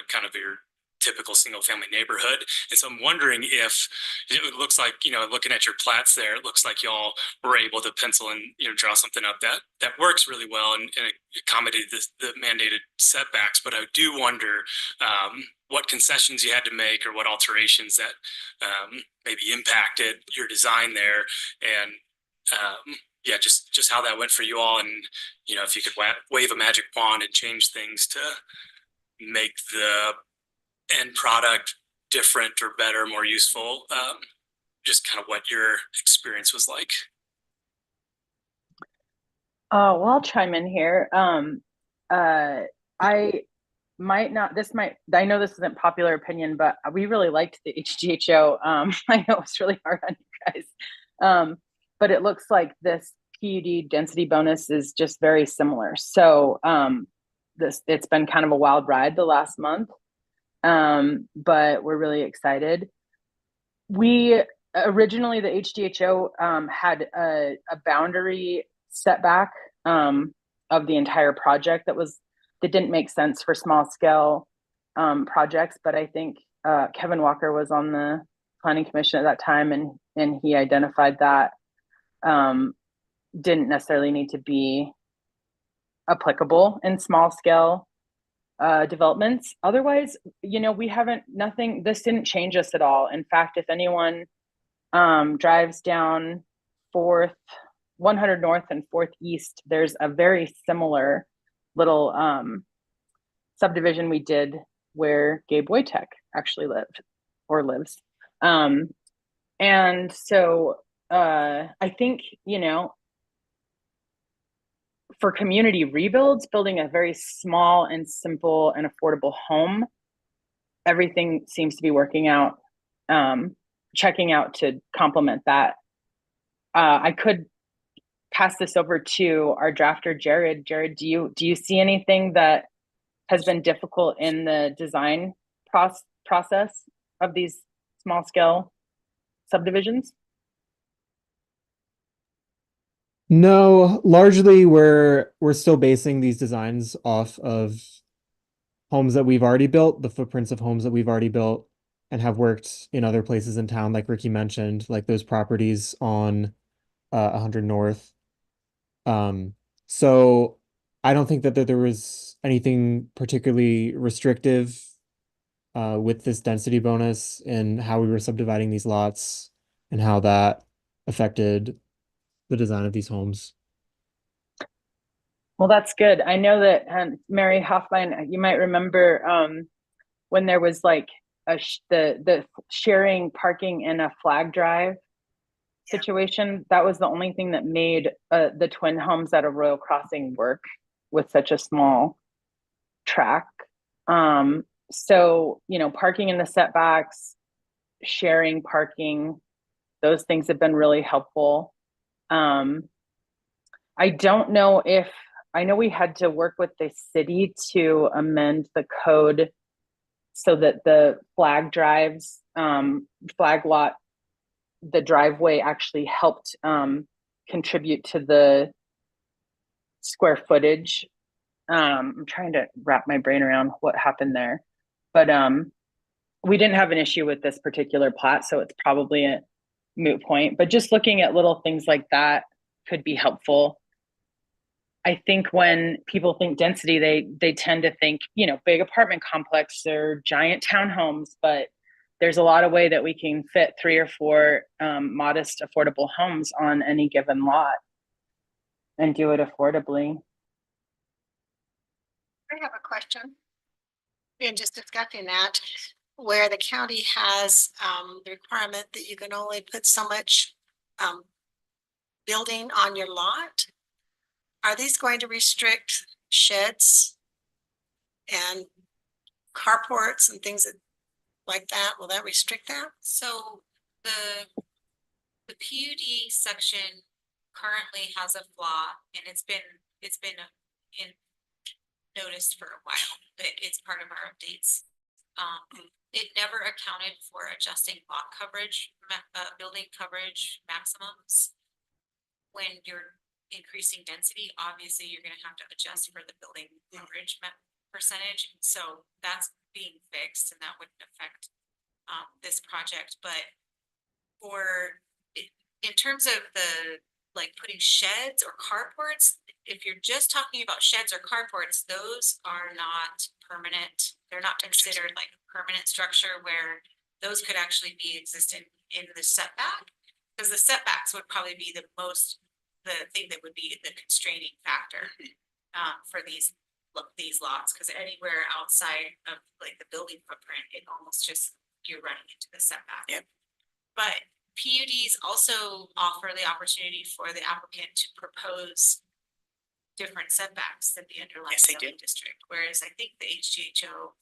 kind of your typical single family neighborhood. And so I'm wondering if it looks like, looking at your plats there, it looks like y'all were able to pencil and, draw something up that works really well and accommodate the mandated setbacks. But I do wonder what concessions you had to make or what alterations that maybe impacted your design there. And yeah, just how that went for you all. And, if you could wave a magic wand and change things to make the end product different or better, more useful, just kind of what your experience was like. Well, I'll chime in here. I I know this isn't popular opinion, but we really liked the HDHO. I know it's really hard on you guys. But it looks like this PUD density bonus is just very similar. So it's been kind of a wild ride the last month. But we're really excited. We originally, the HDHO had a boundary setback of the entire project that didn't make sense for small scale projects. But I think Kevin Walker was on the planning commission at that time, and he identified that didn't necessarily need to be applicable in small scale developments. Otherwise, this didn't change us at all. In fact, if anyone drives down 100 North and 4th East, there's a very similar little subdivision we did where Gabe Wojtek actually lived or lives. And so I think, for community rebuilds, building a very small and simple and affordable home, everything seems to be working out, checking out to complement that. I could pass this over to our drafter, Jared. Jared, do you see anything that has been difficult in the design process of these small scale subdivisions? No, largely we're still basing these designs off of homes that we've already built, the footprints of homes that we've already built and have worked in other places in town, like Ricky mentioned, like those properties on 100 North. So I don't think that there was anything particularly restrictive with this density bonus and how we were subdividing these lots and how that affected the design of these homes. Well, that's good. I know that Mary Hoffman, you might remember when there was like the sharing parking in a flag drive situation. That was the only thing that made the twin homes at a Royal Crossing work with such a small track. So, parking in the setbacks, sharing parking, those things have been really helpful. I don't know I know we had to work with the city to amend the code so that the flag drives, flag lot, the driveway actually helped contribute to the square footage. I'm trying to wrap my brain around what happened there, but we didn't have an issue with this particular plat, so it's probably a moot point. But just looking at little things like that could be helpful. I think when people think density, they tend to think, you know, big apartment complex or giant townhomes, but there's a lot of way that we can fit 3 or 4 modest, affordable homes on any given lot and do it affordably. I have a question. In just discussing that, where the county has the requirement that you can only put so much building on your lot. Are these going to restrict sheds and carports and things that like that? Will that restrict that? So the PUD section currently has a flaw, and it's been in noticed for a while, that it's part of our updates. It never accounted for adjusting lot coverage, building coverage maximums. When you're increasing density, obviously you're gonna have to adjust for the building coverage percentage, so that's being fixed, and that wouldn't affect this project, but in terms of the, like, putting sheds or carports, if you're just talking about sheds or carports, those are not permanent. They're not considered like a permanent structure where those could actually be existent in the setback. Because the setbacks would probably be the thing that would be the constraining factor for these lots, because anywhere outside of like the building footprint, it almost just, you're running into the setback. Yep. But PUDs also offer the opportunity for the applicant to propose different setbacks than the underlying Yes, they zoning district, whereas I think the HGHO,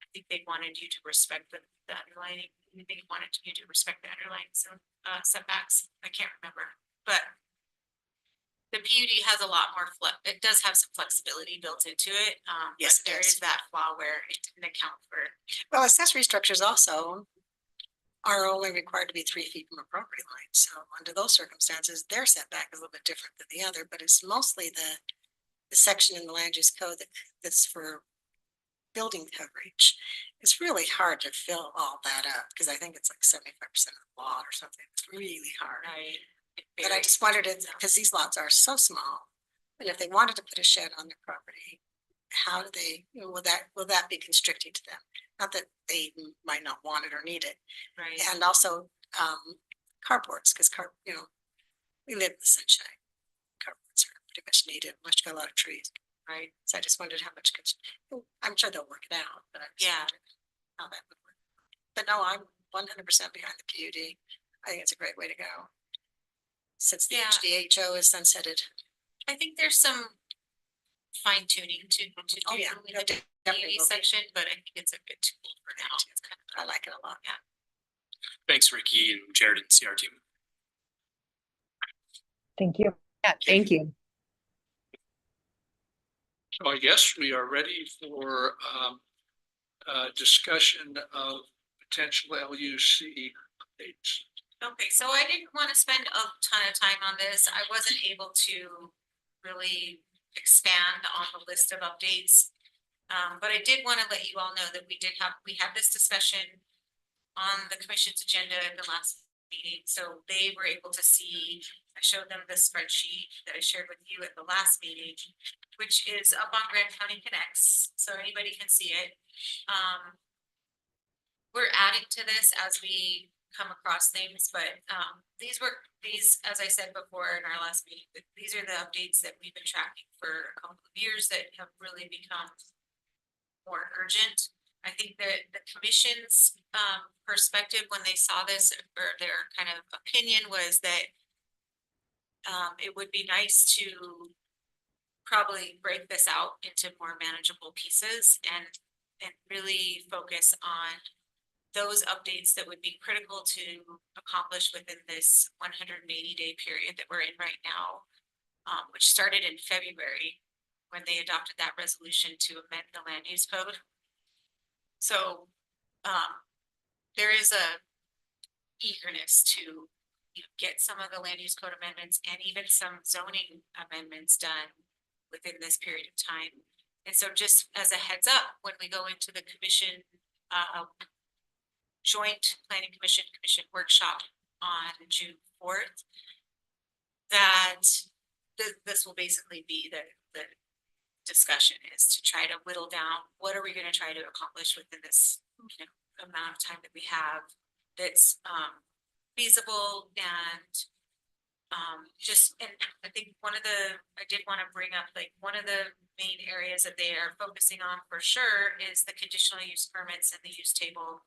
I think they wanted you to respect the underlying, they wanted you to respect the underlying setbacks. I can't remember, but the PUD has a lot more it does have some flexibility built into it. Yes, but it there does. is that flaw where it didn't account for. Well, accessory structures also are only required to be 3 feet from a property line. So under those circumstances, their setback is a little bit different than the other, but it's mostly the section in the land use code that's for building coverage. It's really hard to fill all that up because I think it's like 75% of the lot or something. It's really hard. Right. But I just wondered if, because these lots are so small, and if they wanted to put a shed on their property, how do they, will that be constricting to them? Not that they might not want it or need it. Right. And also carports, because we live in the sunshine. Carports are pretty much needed, unless you got a lot of trees. Right. So I just wondered how much, I'm sure they'll work it out, but I'm just Yeah. wondering how that would work. But no, I'm 100% behind the PUD. I think it's a great way to go. Since the Yeah. HDHO is sunsetted. I think there's some fine tuning to do Oh, yeah. in the Definitely PUD will be. section, but I think it's a good tool for now. It's kind of, I like it a lot. yeah. Thanks, Ricky and Jared and CR team. Thank you. Yeah, thank you. So I guess we are ready for discussion of potential LUC updates. Okay, so I didn't want to spend a ton of time on this. I wasn't able to really expand on the list of updates. But I did want to let you all know that we had this discussion on the commission's agenda at the last meeting. So they were able to see, I showed them the spreadsheet that I shared with you at the last meeting, which is up on Grand County Connects, so anybody can see it. We're adding to this as we come across things, but these, as I said before in our last meeting, these are the updates that we've been tracking for a couple of years that have really become more urgent. I think that the commission's perspective when they saw this, or their kind of opinion, was that it would be nice to probably break this out into more manageable pieces and really focus on those updates that would be critical to accomplish within this 180-day period that we're in right now, which started in February when they adopted that resolution to amend the land use code. So there is a eagerness to get some of the land use code amendments and even some zoning amendments done within this period of time. And so just as a heads up, when we go into the commission joint planning commission workshop on June 4th, that this will basically be the discussion is to try to whittle down, what are we gonna try to accomplish within this, amount of time that we have that's, feasible and, just, and I think I did wanna bring up, like, one of the main areas that they are focusing on for sure is the conditional use permits and the use table.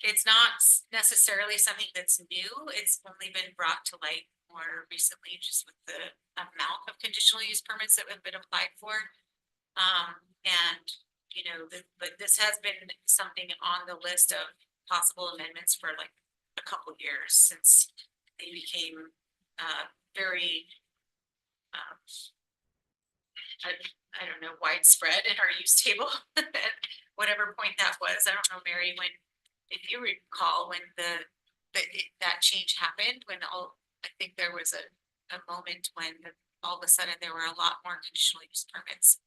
It's not necessarily something that's new, it's only been brought to light more recently, just with the amount of conditional use permits that have been applied for. And, but this has been something on the list of possible amendments for like a couple years since they became, very, I don't know, widespread in our use table. At whatever point that was, I don't know, Mary, if you recall when that change happened, I think there was a moment when all of a sudden there were a lot more conditional use permits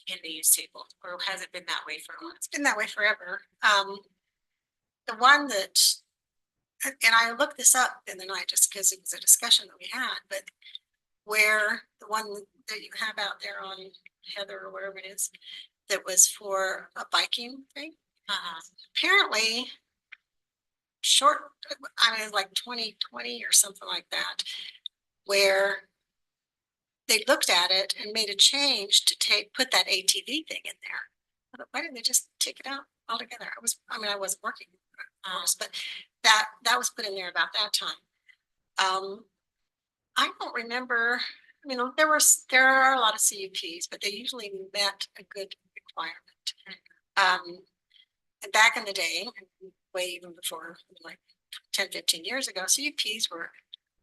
in the use table, or has it been that way for a while? It's been that way forever. The one that, and I looked this up in the night just because it was a discussion that we had, but where the one that you have out there on Heather or wherever it is, that was for a biking thing. Apparently like 2020 or something like that, where they looked at it and made a change to put that ATV thing in there. I thought, why didn't they just take it out altogether? I wasn't working, but that was put in there about that time. I don't remember, there are a lot of CUPs, but they usually met a good requirement. And back in the day, way even before, like 10, 15 years ago, CUPs were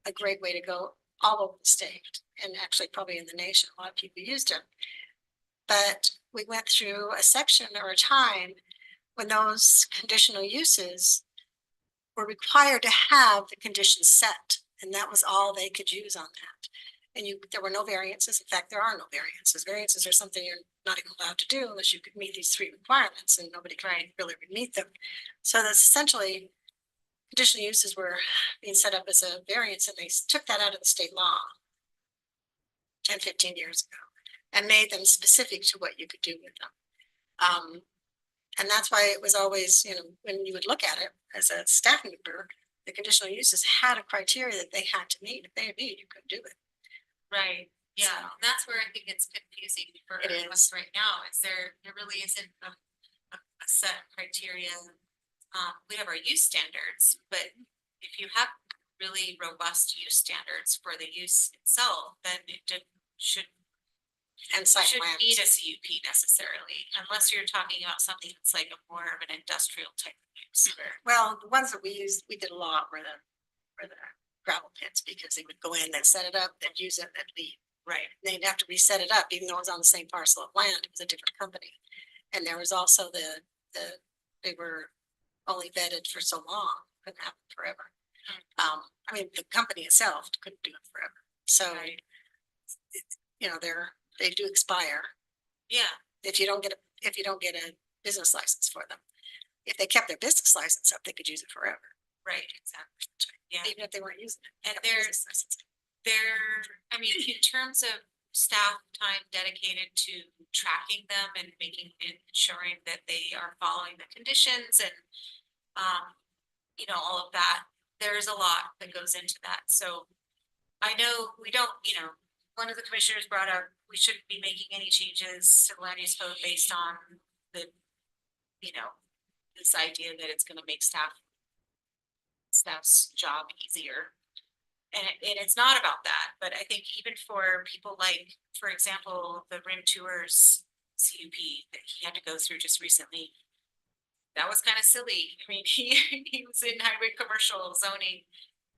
a great way to go all over the state, and actually probably in the nation. A lot of people used them. But we went through a section or a time when those conditional uses were required to have the conditions set, and that was all they could use on that. And there were no variances. In fact, there are no variances. Variances are something you're not even allowed to do unless you could meet these 3 requirements, and nobody can really meet them. So that's essentially conditional uses were being set up as a variance, and they took that out of the state law 10, 15 years ago and made them specific to what you could do with them. And that's why it was always, when you would look at it as a staff member, the conditional uses had a criteria that they had to meet. If they didn't meet, you couldn't do it. Right, yeah, So- and that's where I think it's confusing for It us is. right now, is there really isn't a set criteria. We have our use standards, but if you have really robust use standards for the use itself, then it should And site shouldn't need a plans. CUP necessarily, unless you're talking about something that's like a more of an industrial type of use where. Well, the ones that we used, we did a lot were the gravel pits, because they would go in, they'd set it up, they'd use it, they'd leave. Right. They'd have to reset it up, even though it was on the same parcel of land. It was a different company. And there was also they were only vetted for so long, couldn't happen forever. The company itself couldn't do it forever. So, Right. they do expire Yeah, if you don't get a business license for them. If they kept their business license up, they could use it forever, right, exactly, yeah. even if they weren't using it. And Kept the business license. in terms of staff time dedicated to tracking them and ensuring that they are following the conditions and, all of that, there's a lot that goes into that. So I know we don't, one of the commissioners brought up, we shouldn't be making any changes to the land use code based on this idea that it's gonna make staff's job easier. And it's not about that, but I think even for people like, for example, the Rim Tours CUP that he had to go through just recently. That was kind of silly. He was in highway commercial zoning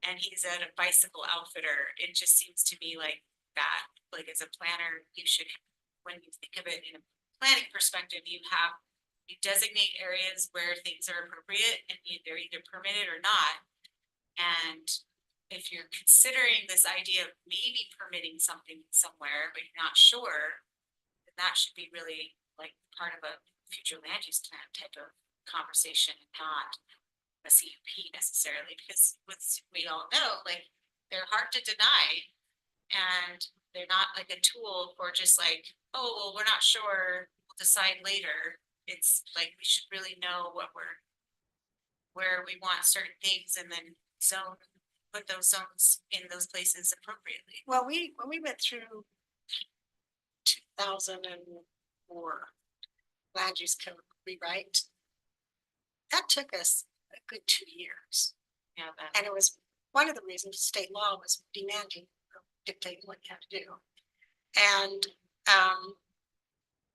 and he's at a bicycle outfitter. It just seems to me like that, like as a planner, you should, when you think of it in a planning perspective, you designate areas where things are appropriate and they're either permitted or not. And if you're considering this idea of maybe permitting something somewhere, but you're not sure, then that should be really like part of a future land use plan type of conversation, not a CUP necessarily, because we all know, like, they're hard to deny And they're not like a tool for just like, oh, well, we're not sure, we'll decide later. It's like, we should really know where we want certain things and then put those zones in those places appropriately. Well, when we went through 2004 land use code rewrite, that took us a good 2 years. Yeah, And it was one of the reasons state law was demanding, or dictating what you had to do. And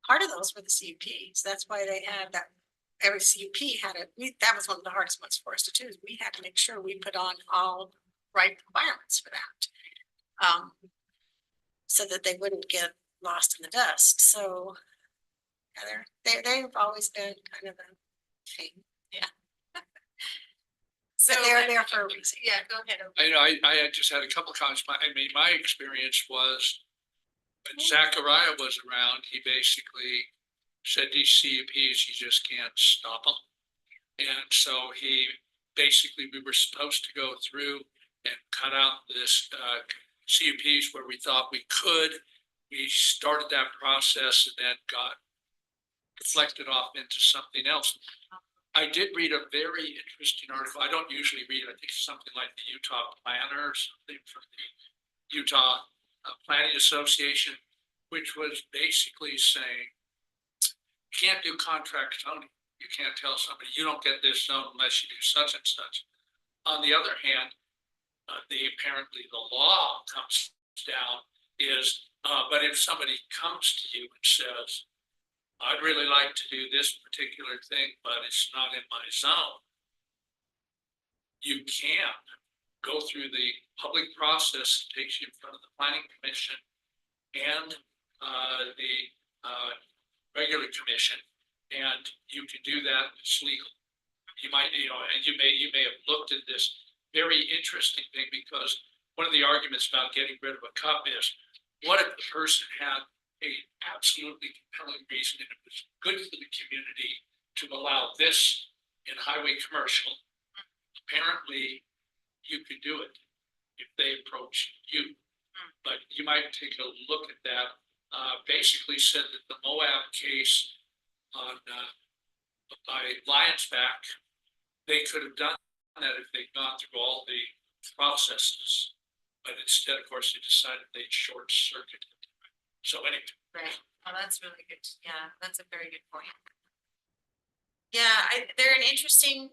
part of those were the CUPs. That's why they had that. Every CUP had that was one of the hardest ones for us to do. Is we had to make sure we put on all right requirements for that. So that they wouldn't get lost in the dust. So yeah, they've always been kind of a thing. yeah. So they're there for a reason. Yeah, go ahead. I just had a couple of comments. My experience was when Zachariah was around, he basically said these CUPs, you just can't stop them. And so we were supposed to go through and cut out this CUPs where we thought we could. We started that process and then got deflected off into something else. I did read a very interesting article. I don't usually read, I think something like the Utah Planner or something from the Utah Planning Association, which was basically saying, you can't do contract zoning. You can't tell somebody you don't get this zone unless you do such and such. On the other hand, apparently the law comes down is, but if somebody comes to you and says, I'd really like to do this particular thing, but it's not in my zone, you can go through the public process, it takes you in front of the planning commission and the regular commission, and you can do that. It's legal. You might, and you may have looked at this very interesting thing, because one of the arguments about getting rid of a cup is, what if the person had a absolutely compelling reason and it was good for the community to allow this in highway commercial? Apparently, you could do it if they approach you, but you might take a look at that. Basically said that the Moab case on by Lionsback, they could have done that if they'd gone through all the processes, but instead, of course, they decided they'd short circuit it. So anyway. Right. Oh, that's really good. Yeah, that's a very good point. Yeah, they're an interesting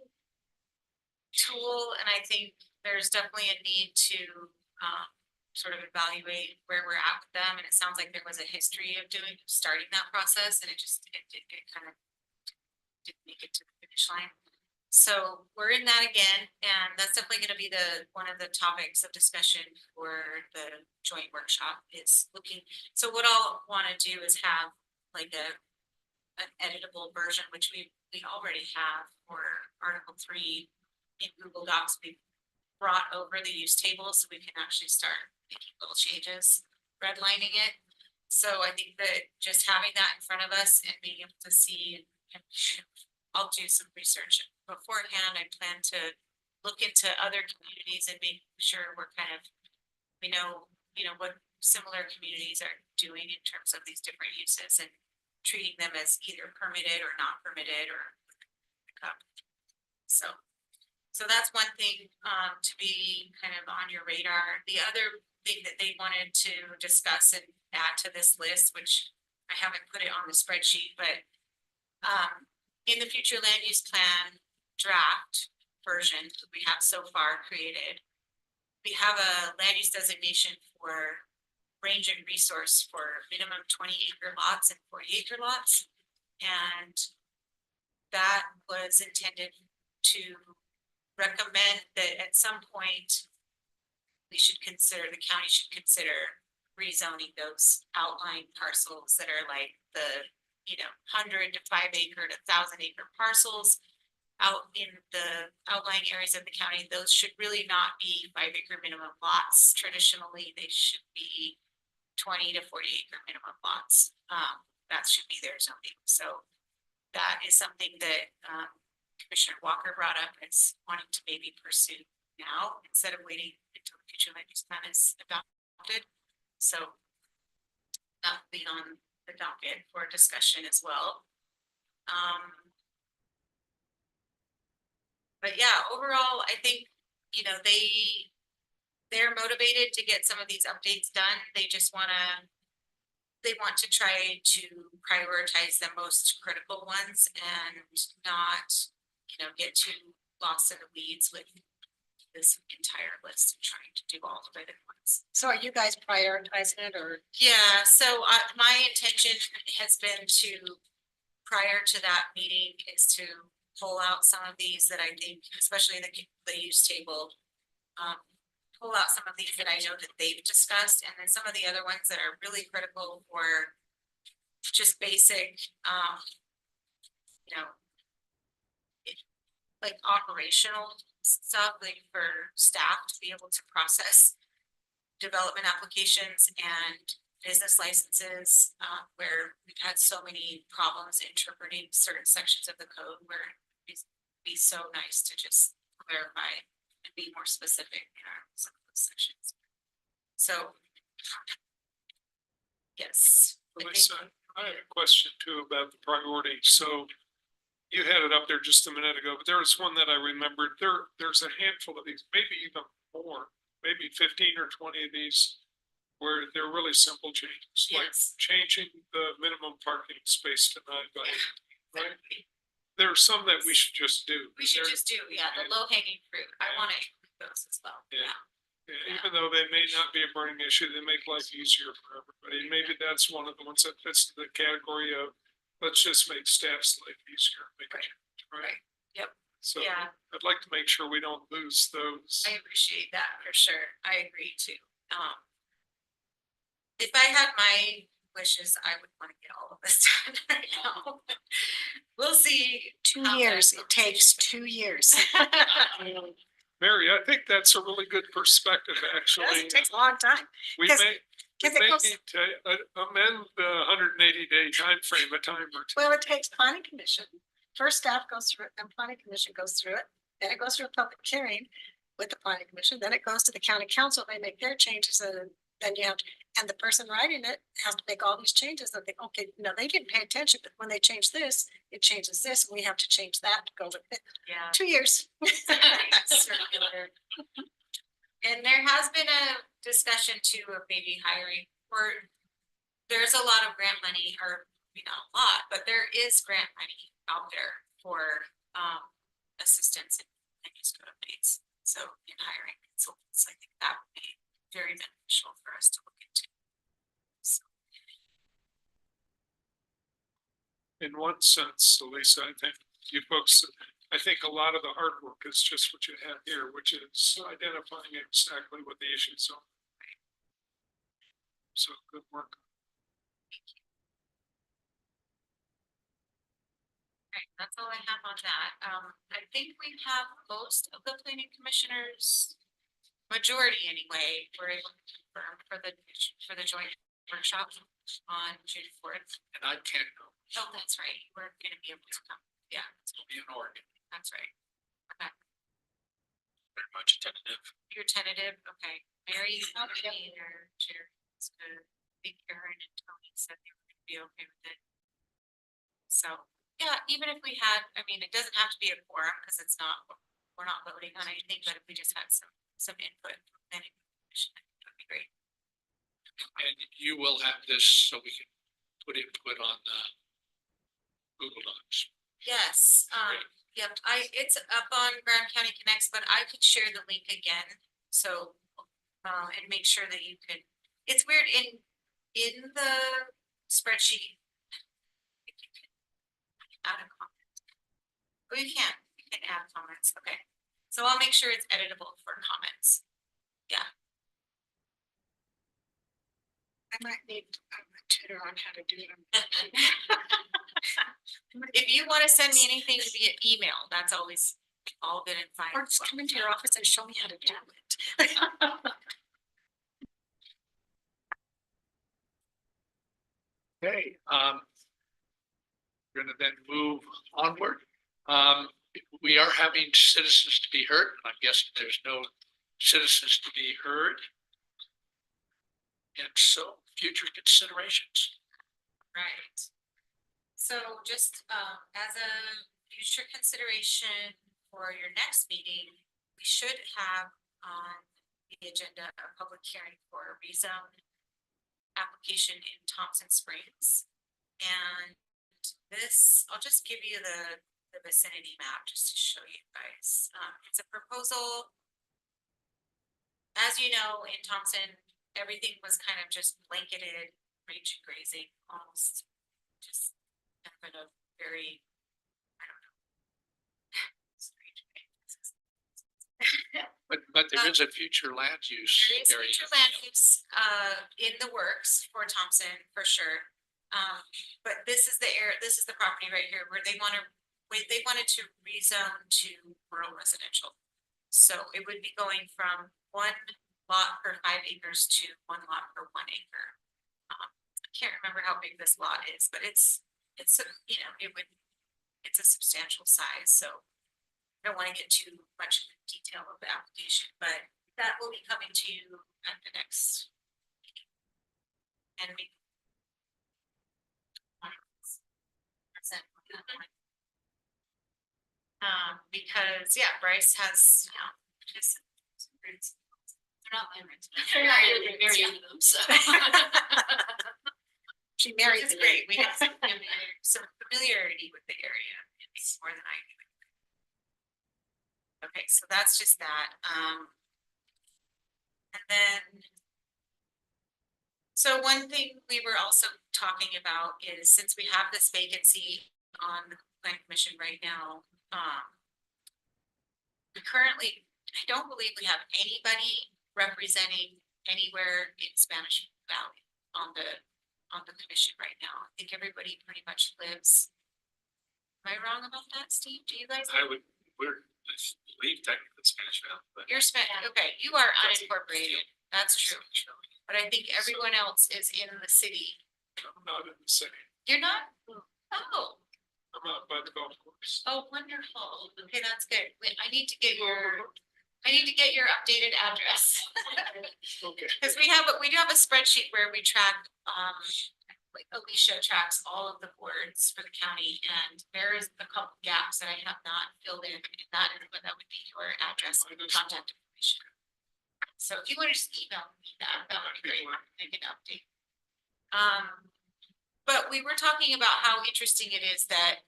tool, and I think there's definitely a need to sort of evaluate where we're at with them. And it sounds like there was a history of starting that process, and it kind of didn't make it to the finish line. So we're in that again, and that's definitely going to be one of the topics of discussion for the joint workshop. Is looking. So what I'll want to do is have like an editable version, which we already have for Article 3 in Google Docs. We brought over the use table so we can actually start making little changes, redlining it. So I think that just having that in front of us and being able to see, and I'll do some research beforehand. I plan to look into other communities and make sure we know what similar communities are doing in terms of these different uses and treating them as either permitted or not permitted or so that's one thing to be kind of on your radar. The other thing that they wanted to discuss and add to this list, which I haven't put it on the spreadsheet, but in the future land use plan draft version that we have so far created, we have a land use designation for range and resource for minimum 20-acre lots and 40-acre lots. And that was intended to recommend that at some point the county should consider rezoning those outlying parcels that are like the 100 to 5-acre to 1,000-acre parcels out in the outlying areas of the county. Those should really not be 5-acre minimum lots. Traditionally, they should be 20 to 40-acre minimum lots. That should be their zoning. So that is something that Commissioner Walker brought up as wanting to maybe pursue now instead of waiting until the future land use plan is adopted. So that will be on the docket for discussion as well. But yeah, overall, I think, you know, they're motivated to get some of these updates done. They just they want to try to prioritize the most critical ones and not, you know, get too lost in the weeds with this entire list and trying to do all of it at once. So are you guys prioritizing it or? Yeah, so my intention has been to, prior to that meeting, is to pull out some of these that I think, especially the use table. Pull out some of these that I know that they've discussed, and then some of the other ones that are really critical for just basic, you know, like operational stuff, like for staff to be able to process development applications and business licenses, where we've had so many problems interpreting certain sections of the code, where it'd be so nice to just clarify and be more specific in some of those sections. So, yes. I think- Lisa, I had a question too about the priority. So you had it up there just a minute ago, but there was one that I remembered. There's a handful of these, maybe even more, maybe 15 or 20 of these where they're really simple changes, like Yes. changing the minimum parking space to 9 by 8, right? There are some that we should just do. We should just do, yeah, the low hanging fruit. I want to include those as well. Yeah. Yeah. Even though they may not be a burning issue, they make life easier for everybody. Maybe that's one of the ones that fits the category of, let's just make staff's life easier. Make it, right? Yep. So Yeah. I'd like to make sure we don't lose those. I appreciate that for sure. I agree too. If I had my wishes, I would want to get all of this done right now. We'll see. 2 how years, that it takes goes. 2 years. Mary, I think that's a really good perspective, actually. It takes a long time. We 'cause- may, we Cause it may goes, need to amend the 180-day timeframe a time or two. well, it takes planning commission. First staff goes through it, then planning commission goes through it, then it goes through a public hearing with the planning commission, then it goes to the county council, they make their changes, and then you have, and the person writing it has to make all these changes, and think, okay, no, they didn't pay attention, but when they change this, it changes this, and we have to change that to go with it. Yeah. 2 years. Circular. And there has been a discussion too of maybe hiring, or there's a lot of grant money, or maybe not a lot, but there is grant money out there for assistance and use code updates. So in hiring consultants, I think that would be very beneficial for us to look into. So, In one sense, Lisa, I think you folks, I think a lot of the hard work is just what you have here, which is identifying exactly what the issues are. So good work. right, that's all I have on that. I think we have most of the planning commissioners, majority anyway, were able to confirm for the joint workshop on June 4th. And I can't go, Oh, that's right. We're gonna be able to come. Yeah, I'll be in Oregon. that's right. Okay, Very much tentative. you're tentative, okay. Mary, or Chair, it's good. I think Aaron and Tony said they were gonna be okay with it. So, yeah, even if we had, I mean, it doesn't have to be a quorum, because it's not, we're not voting on anything, but if we just had some input from planning commission, I think that'd be great. And you will have this so we can put input on the Google Docs. Yes, yep, it's up on Grand County Connects, but I could share the link again, so, and make sure that you could, it's weird, in the spreadsheet. if you can Add a comment. Oh, you can add comments, okay, so I'll make sure it's editable for comments. I might need a tutor on how to do it. If you wanna send me anything via email, that's always all good and fine. Or as just well. come into your office and show me how to do it. Okay, we're gonna then move onward. We are having citizens to be heard. I'm guessing there's no citizens to be heard. And so future considerations. Right. So just as a future consideration for your next meeting, we should have on the agenda a public hearing for a rezone application in Thompson Springs. And this, I'll just give you the vicinity map just to show you guys. It's a proposal. As you know, in Thompson, everything was kind of just blanketed, range grazing, almost just kind of very, I don't know. But there is a future land use There is area. future land use in the works for Thompson for sure. But this is this is the property right here where they wanted to rezone to rural residential. So it would be going from 1 lot per 5 acres to 1 lot per 1 acre. I can't remember how big this lot is, but it's it's a substantial size, so I don't want to get too much in detail of the application, but that will be coming to you at the next meeting. And we present that one. Because Bryce has, just roots. They're not my roots. They're not your roots, very into them, so. She married It's the great. We have some familiarity with the area. It's more than I do. Okay, so that's just that. And then. So one thing we were also talking about is since we have this vacancy on the planning commission right now, we currently, I don't believe we have anybody representing anywhere in Spanish Valley on the commission right now. I think everybody pretty much lives. Am I wrong about that, Steve? Do you guys? I believe technically Spanish Valley, but. You're okay, you are unincorporated, that's true, but I think everyone else is in the city. I'm not in the city. You're not? Oh, I'm out by the golf course. oh, wonderful, okay, that's good. Wait, I need to get your updated address. Okay. Cause we do have a spreadsheet where we track, like Alicia tracks all of the boards for the county, and there is a couple gaps that I have not filled in, and that would be your address and contact information. So if you want to just email me that would be great, I can update. But we were talking about how interesting it is that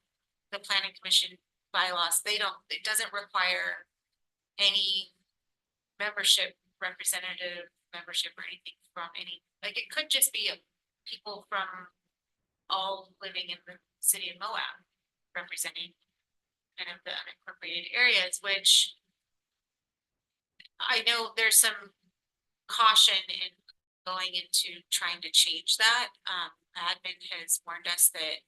the planning commission bylaws, it doesn't require any representative membership or anything from any, like it could just be people from all living in the city of Moab representing kind of the unincorporated areas, which I know there's some caution in going into trying to change that. Admin has warned us that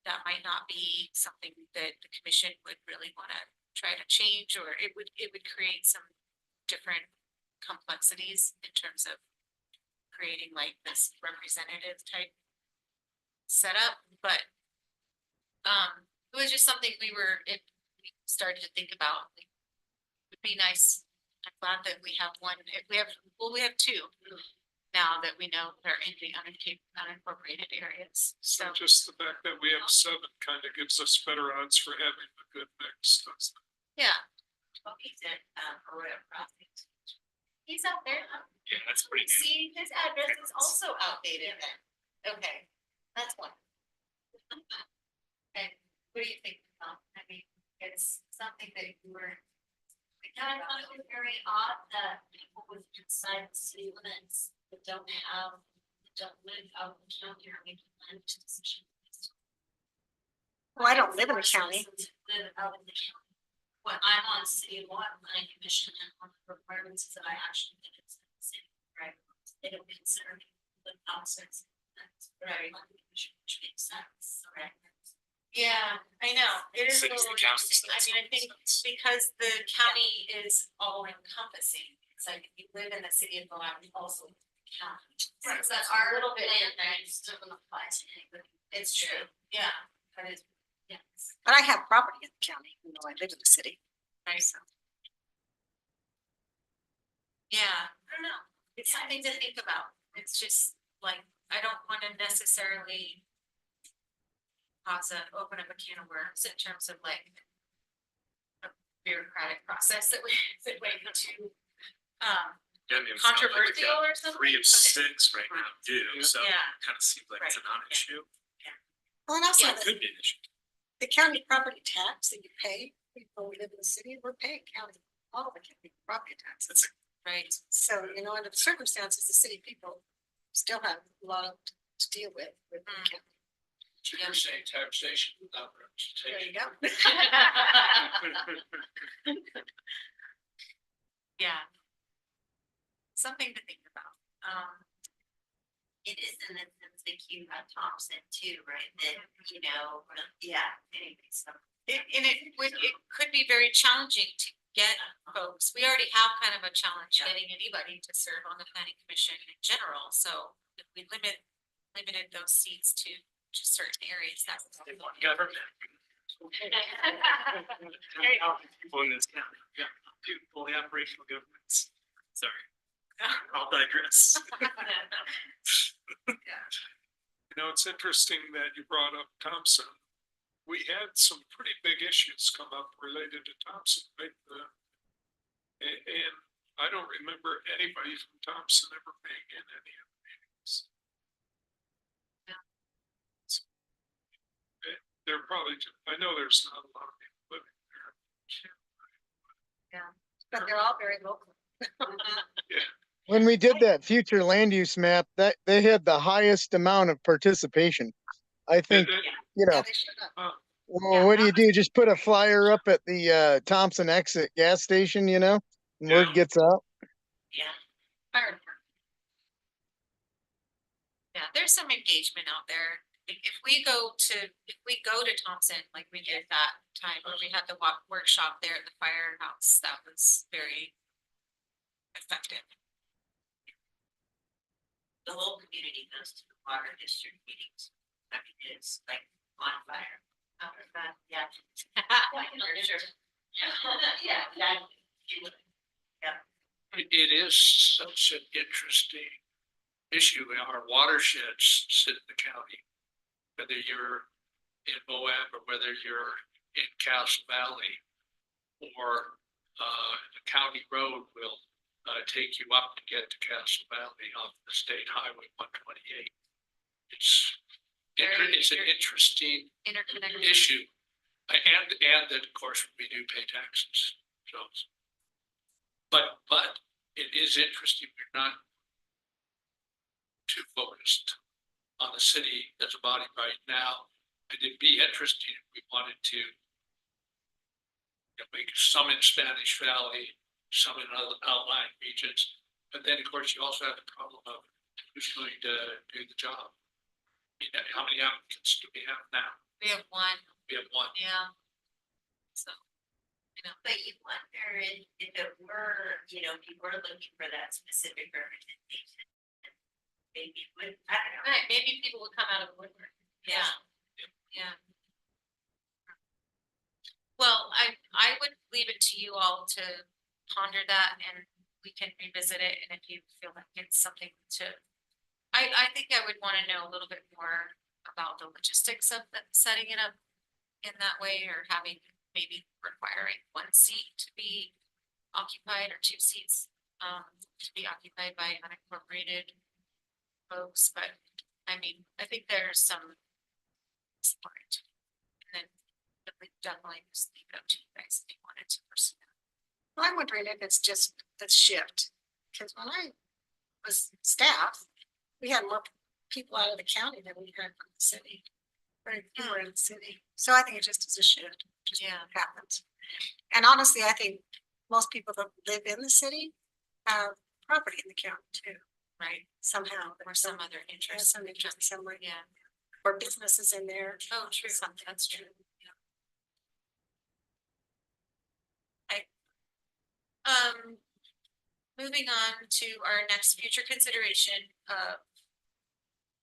that might not be something that the commission would really want to try to change, or it would create some different complexities in terms of creating like this representative type setup, but it was just something we started to think about. Like, it would be nice. I'm glad that we have one. We have two now that we know they're in the unincorporated areas. So So just the fact that we have 7 kind of gives us better odds for having a good mix, doesn't it? yeah. Well, he's at Arroyo Crossing. He's out there. Yeah, that's pretty good. See, his address is also outdated then. Okay, that's one. And what do you think, Tom? I mean, it's something that you were. I thought it was very odd that people with inside the city limits that don't live out in the county are making land decisions. Well, I don't live in the county. Live out in the county. When I'm on city of water planning commission, and one of the requirements is that I actually live in the city, right? They don't consider me live outside. That's right. Which makes sense, right? Yeah, I know. It is a Cities little and counties, interesting. I mean, I think because the county is all encompassing. It's like if you live in the city of Moab, you also live in the county. So Right, it's but a our little bit land different. use doesn't apply to anybody. It's true, yeah, but it's, Yes. But I have property in the county, even though I live in the city. nice. Yeah, I don't know. It's something to think about. It's just like, I don't wanna necessarily open up a can of worms in terms of like a bureaucratic process that we, that went into, Yeah, I mean, it's not like we've controversial got or something. 3 of but 6 right now do, so Yeah. kind of seems like it's a Right, non-issue. Well, and also Yeah. It could be an issue. the county property tax that you pay, people who live in the city, we're paying county, all of the county property taxes. Right, So, you know, under the circumstances, the city people still have a lot to deal with the Mm. county. So you're saying taxation without There you representation. go. yeah. Something to think about. It is in the sense that you have Thompson too, right? That, you know, yeah, anyway, so. It could be very challenging to get folks, we already have kind of a challenge getting anybody to serve on the planning commission in general, so if we limited those seats to certain areas, that would. They want government. People in this county, yeah, two fully operational governments. Sorry, I'll digress. You know, it's interesting that you brought up Thompson. We had some pretty big issues come up related to Thompson, right? And I don't remember anybody from Thompson ever being in any of the meetings. They're probably, I know there's not a lot of people living there. But they're all very local. When we did that future land use map, that they had the highest amount of participation. I think, Did they? you Yeah, know, they should have. well, what do you do? Just put a flyer up at the Thompson exit gas station, you know, and word Yeah. gets out. Fire department. Yeah, there's some engagement out there. If we go to Thompson, like we did that time when we had the workshop there at the firehouse, that was very effective. The whole community goes to the water district meetings. I mean, it's like on fire. Yeah. For sure. Yeah, It is such an interesting issue. Our watersheds sit in the county. Whether you're in Moab or whether you're in Castle Valley, or the county road will take you up to get to Castle Valley off the state highway 128. It's an interesting Interconnected. issue. And that, of course, we do pay taxes, so. But it is interesting, we're not too focused on the city as a body right now. And it'd be interesting if we wanted to make some in Spanish Valley, some in other outlying regions. But then, of course, you also have the problem of who's going to do the job. You know, how many applicants do we have now? We have one, We have one. yeah. So, but you wonder if it were, you know, people are looking for that specific representation. Maybe it would, I don't know. right, maybe people will come out of the woodwork. Yeah. Yeah. Well, I would leave it to you all to ponder that and we can revisit it. And if you feel like it's something to, I think I would want to know a little bit more about the logistics of setting it up in that way, or having, maybe requiring one seat to be occupied or two seats to be occupied by unincorporated folks. But I mean, I think there's some support. And then we definitely just leave it up to you guys if you wanted to pursue that. Well, I'm wondering if it's just the shift, because when I was staff, we had more people out of the county than we had from the city. Very few were in the city, so I think it just is a shift, just Yeah. happens. And honestly, I think most people that live in the city have property in the county too, Right, somehow. or some other There's interest. some interest somewhere, Yeah, or businesses in there. oh, true, Something. that's true. Moving on to our next future consideration,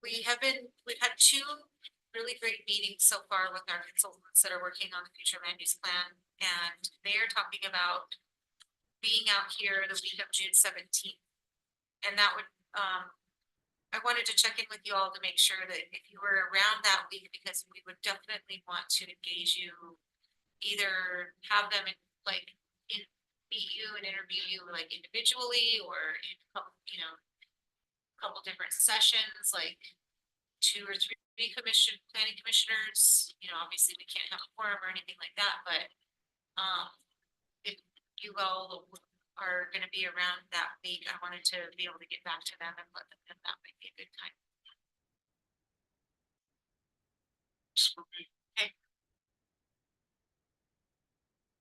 we've had two really great meetings so far with our consultants that are working on the future land use plan. And they are talking about being out here the week of June 17th. And that would, I wanted to check in with you all to make sure that if you were around that week, because we would definitely want to engage you. Either have them like meet you and interview you like individually or in a couple different sessions, like 2 or 3 planning commissioners. Obviously we can't have a forum or anything like that, but if you all are gonna be around that week, I wanted to be able to get back to them and let them know that might be a good time.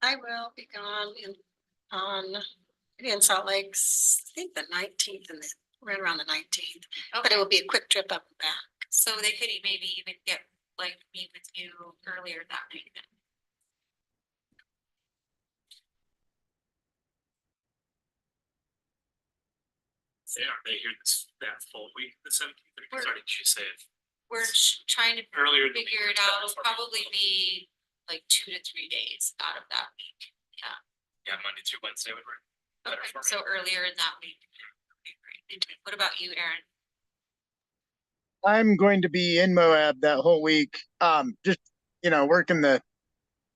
I will be gone in Salt Lake's, I think the 19th and right around the 19th, but it will be a quick trip up and back. So they could maybe even meet with you earlier that night then. Are they here that full week, the 17th? We're- Sorry, did you say it We're trying to earlier? in the figure week? it out. It'll probably be like 2 to 3 days out of that week. Yeah, Monday through Wednesday would work better Okay, for me. so earlier in that week. Okay, great. What about you, Aaron? I'm going to be in Moab that whole week. Just, working the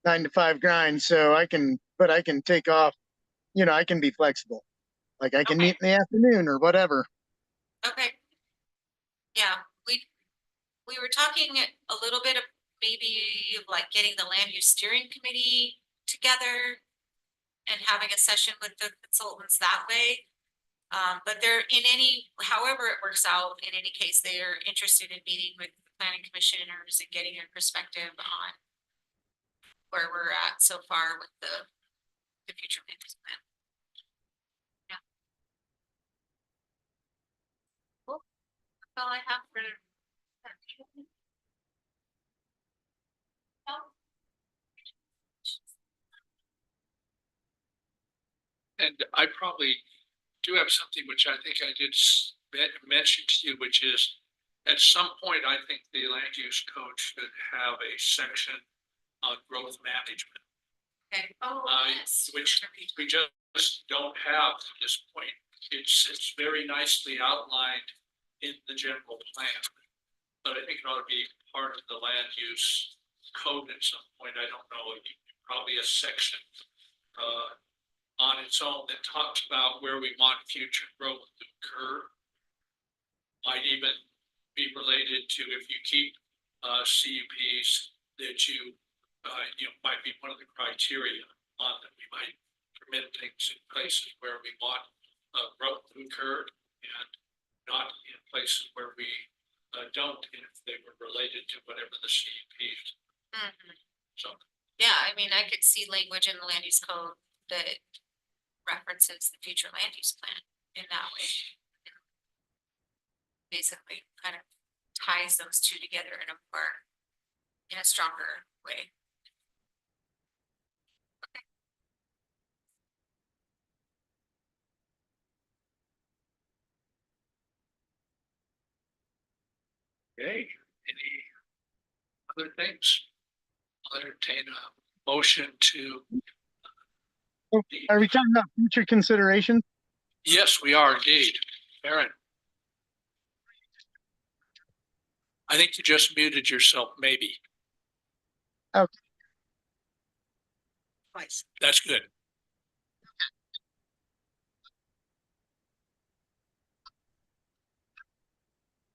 9 to 5 grind. So I can take off, I can be flexible. Like I can Okay. meet in the afternoon or whatever. Okay. Yeah, we were talking a little bit of maybe like getting the land use steering committee together and having a session with the consultants that way. But however it works out, in any case, they are interested in meeting with the planning commissioners and getting a perspective on where we're at so far with the future land use plan. Yeah. Cool. That's all I have for. And I probably do have something which I think I did mention to you, which is at some point, I think the land use code should have a section on growth management. Okay. Oh, yes. Which we just don't have at this point. It's very nicely outlined in the general plan. But I think it ought to be part of the land use code at some point. I don't know, probably a section on its own that talks about where we want future growth to occur. Might even be related to if you keep CUPs that you might be one of the criteria on that we might permit things in places where we want growth to occur and not in places where we don't, if they were related to whatever the CUP is. Mhm. So, Yeah, I mean, I could see language in the land use code that references the future land use plan in that way. Basically kind of ties those two together in a stronger way. okay, any other things? I'll entertain a motion to. Are we talking about future consideration? Yes, we are indeed. Aaron. I think you just muted yourself, maybe. Okay. Twice. That's good.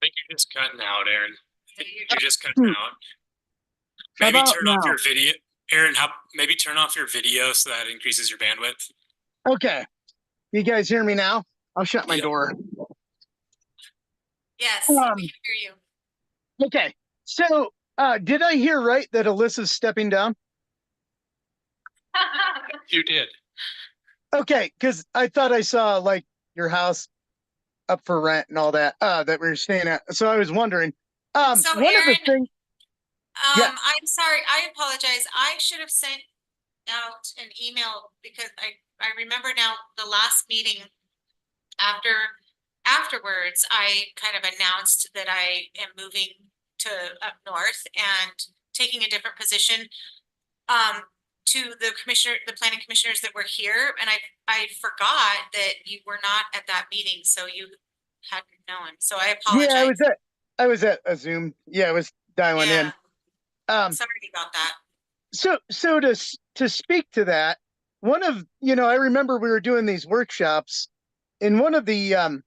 I think you're just cutting out, Aaron. So You're just cutting out. How Maybe about turn off now? your video. Aaron, maybe turn off your video so that increases your bandwidth. Okay. You guys hear me now? I'll shut my Yeah. door. Yes, Um, we can hear you. Okay. So, did I hear right that Alyssa's stepping down? You did. Okay, because I thought I saw like your house up for rent and all that, that we were staying at. So I was wondering. So, One of the Aaron, things. Yeah. I'm sorry, I apologize. I should have sent out an email because I remember now the last meeting afterwards, I kind of announced that I am moving to up north and taking a different position. To the planning commissioners that were here, and I forgot that you were not at that meeting, so hadn't known, so I Yeah, apologize. I was at a Zoom. Yeah, I was dialing in. Yeah, sorry about that. So to speak to that, I remember we were doing these workshops, and one of the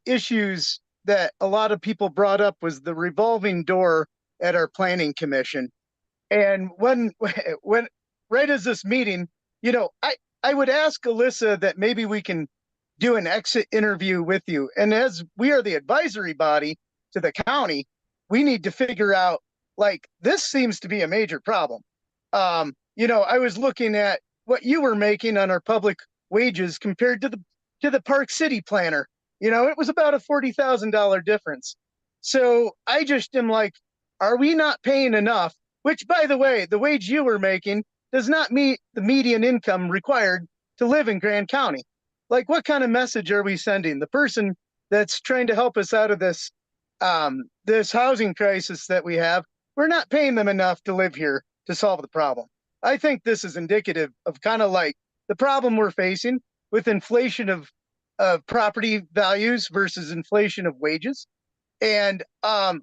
issues that a lot of people brought up was the revolving door at our planning commission. And when right as this meeting, I would ask Alyssa that maybe we can do an exit interview with you. And as we are the advisory body to the county, we need to figure out, like, this seems to be a major problem. I was looking at what you were making on our public wages compared to the Park City planner. It was about a $40,000 difference. So I just am like, are we not paying enough? Which, by the way, the wage you were making does not meet the median income required to live in Grand County. Like, what kind of message are we sending? The person that's trying to help us out of this this housing crisis that we have, we're not paying them enough to live here to solve the problem. I think this is indicative of kind of like the problem we're facing with inflation of property values versus inflation of wages. And I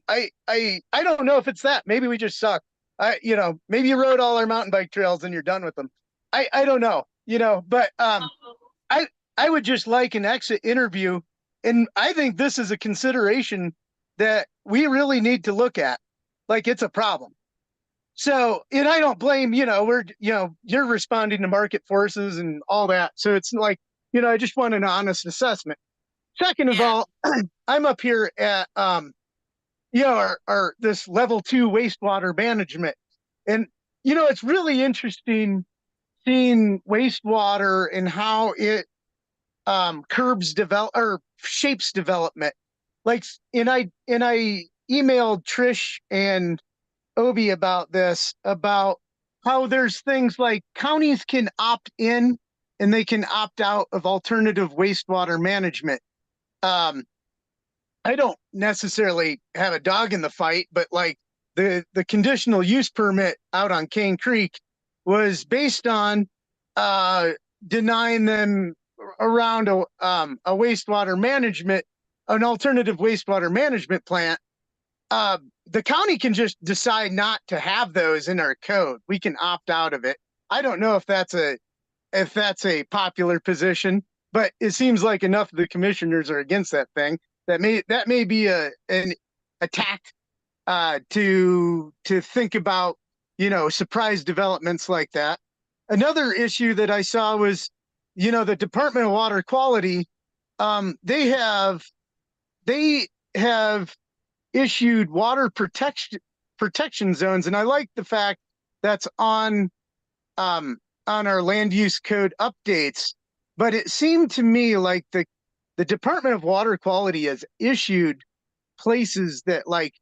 don't know if it's that. Maybe we just suck. Maybe you rode all our mountain bike trails and you're done with them. I don't know, but I would just like an exit interview. And I think this is a consideration that we really need to look at. Like, it's a problem. So, and I don't blame, you're responding to market forces and all that. So it's like, I just want an honest assessment. Second of all, I'm up here at, our this level 2 wastewater management. And, it's really interesting seeing wastewater and how it shapes development. Like, and I emailed Trish and Obi about this, about how there's things like counties can opt in and they can opt out of alternative wastewater management. I don't necessarily have a dog in the fight, but like the conditional use permit out on Cane Creek was based on denying them around a wastewater management, an alternative wastewater management plant. The county can just decide not to have those in our code. We can opt out of it. I don't know if that's a popular position, but it seems like enough of the commissioners are against that thing that may be an attack to think about, surprise developments like that. Another issue that I saw was, the Department of Water Quality, they have issued water protection zones, and I like the fact that's on our land use code updates. But it seemed to me like the Department of Water Quality has issued places that, like,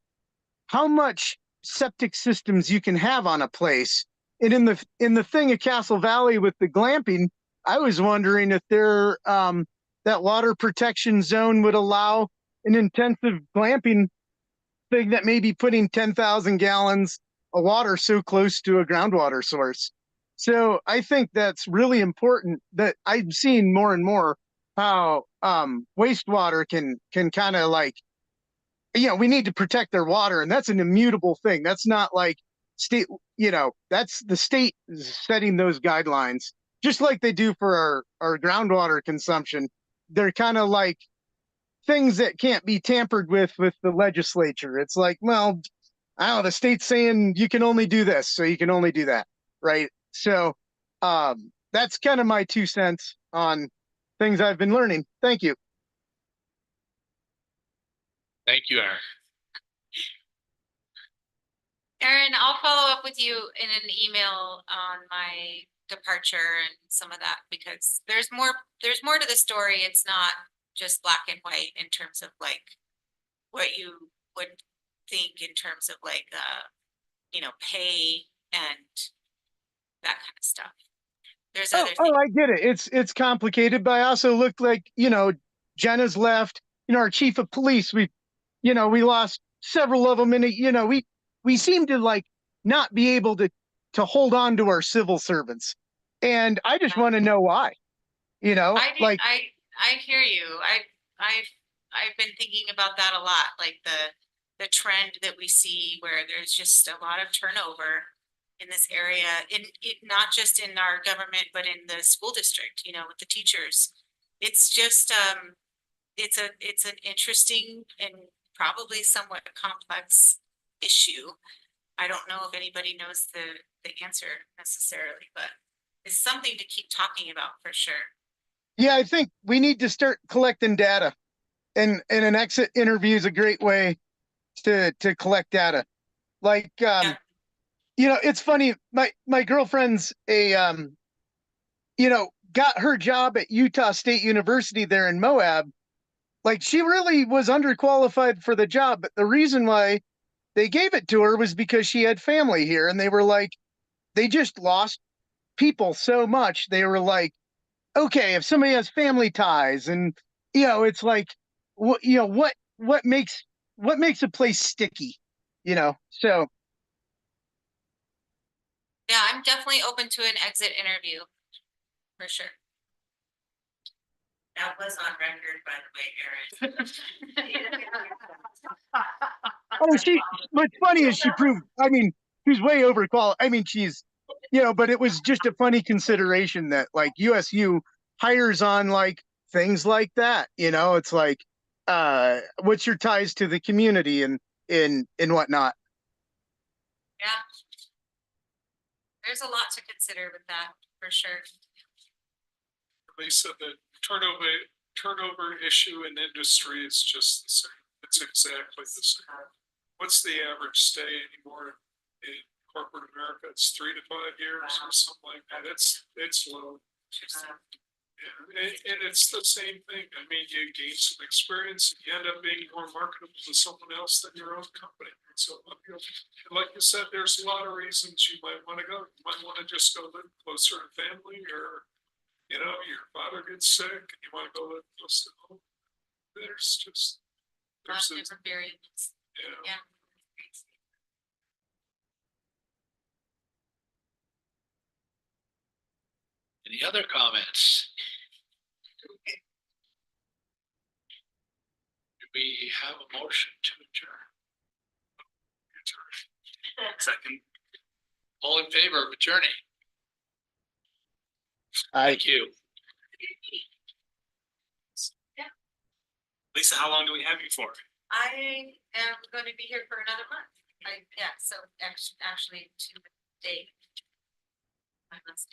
how much septic systems you can have on a place. And in the thing at Castle Valley with the glamping, I was wondering if that water protection zone would allow an intensive glamping thing that may be putting 10,000 gallons of water so close to a groundwater source. So I think that's really important, that I'm seeing more and more how wastewater can kind of like, we need to protect their water, and that's an immutable thing. That's not like state, that's the state setting those guidelines, just like they do for our groundwater consumption. They're kind of like things that can't be tampered with the legislature. It's like, well, I don't know, the state's saying you can only do this, so you can only do that, right? So that's kind of my 2 cents on things I've been learning. Thank you. Thank you, Aaron. Erin, I'll follow up with you in an email on my departure and some of that, because there's more to the story. It's not just black and white in terms of like what you would think in terms of like pay and that kind of stuff. There's other things. I get it. It's complicated, but I also look like, Jenna's left, our chief of police, we lost several of them, and we seem to like not be able to hold on to our civil servants. And I just want to know why, I hear you. I've been thinking about that a lot, like the trend that we see where there's just a lot of turnover in this area, in it, not just in our government, but in the school district, you know, with the teachers. It's just, it's an interesting and probably somewhat complex issue. I don't know if anybody knows the answer necessarily, but it's something to keep talking about for sure. Yeah, I think we need to start collecting data, and an exit interview is a great way to collect data. Like, Yeah. you know, it's funny. My girlfriend's you know, got her job at Utah State University there in Moab. Like, she really was underqualified for the job, but the reason why they gave it to her was because she had family here, and they were like, they just lost people so much. They were like, okay, if somebody has family ties, and you know, it's like, what, you know, what makes a place sticky, you know? So Yeah, I'm definitely open to an exit interview, for sure. That was on record, by the way, Erin. oh, what's funny is she proved, I mean, she's way overqualified. I mean, she's, you know, but it was just a funny consideration that like USU hires on like things like that, you know? It's like, what's your ties to the community and whatnot. Yeah. There's a lot to consider with that, for sure. Lisa, the turnover issue in industry is just the same. It's exactly the same. What's the average stay anymore in corporate America? It's 3 to 5 years or something like that. It's low. Yeah, and it's the same thing. I mean, you gain some experience, you end up being more marketable to someone else than your own company. So, you know, like you said, there's a lot of reasons you might want to go. You might want to just go live closer to family, or you know, your father gets sick and you want to go live close to home. There's Lots of different variables. yeah. Yeah. Any other comments? Do we have a motion to adjourn? Second. All in favor of adjourning? Thank you. Lisa, how long do we have you for? I am going to be here for another month. Yeah, so actually to the date. I must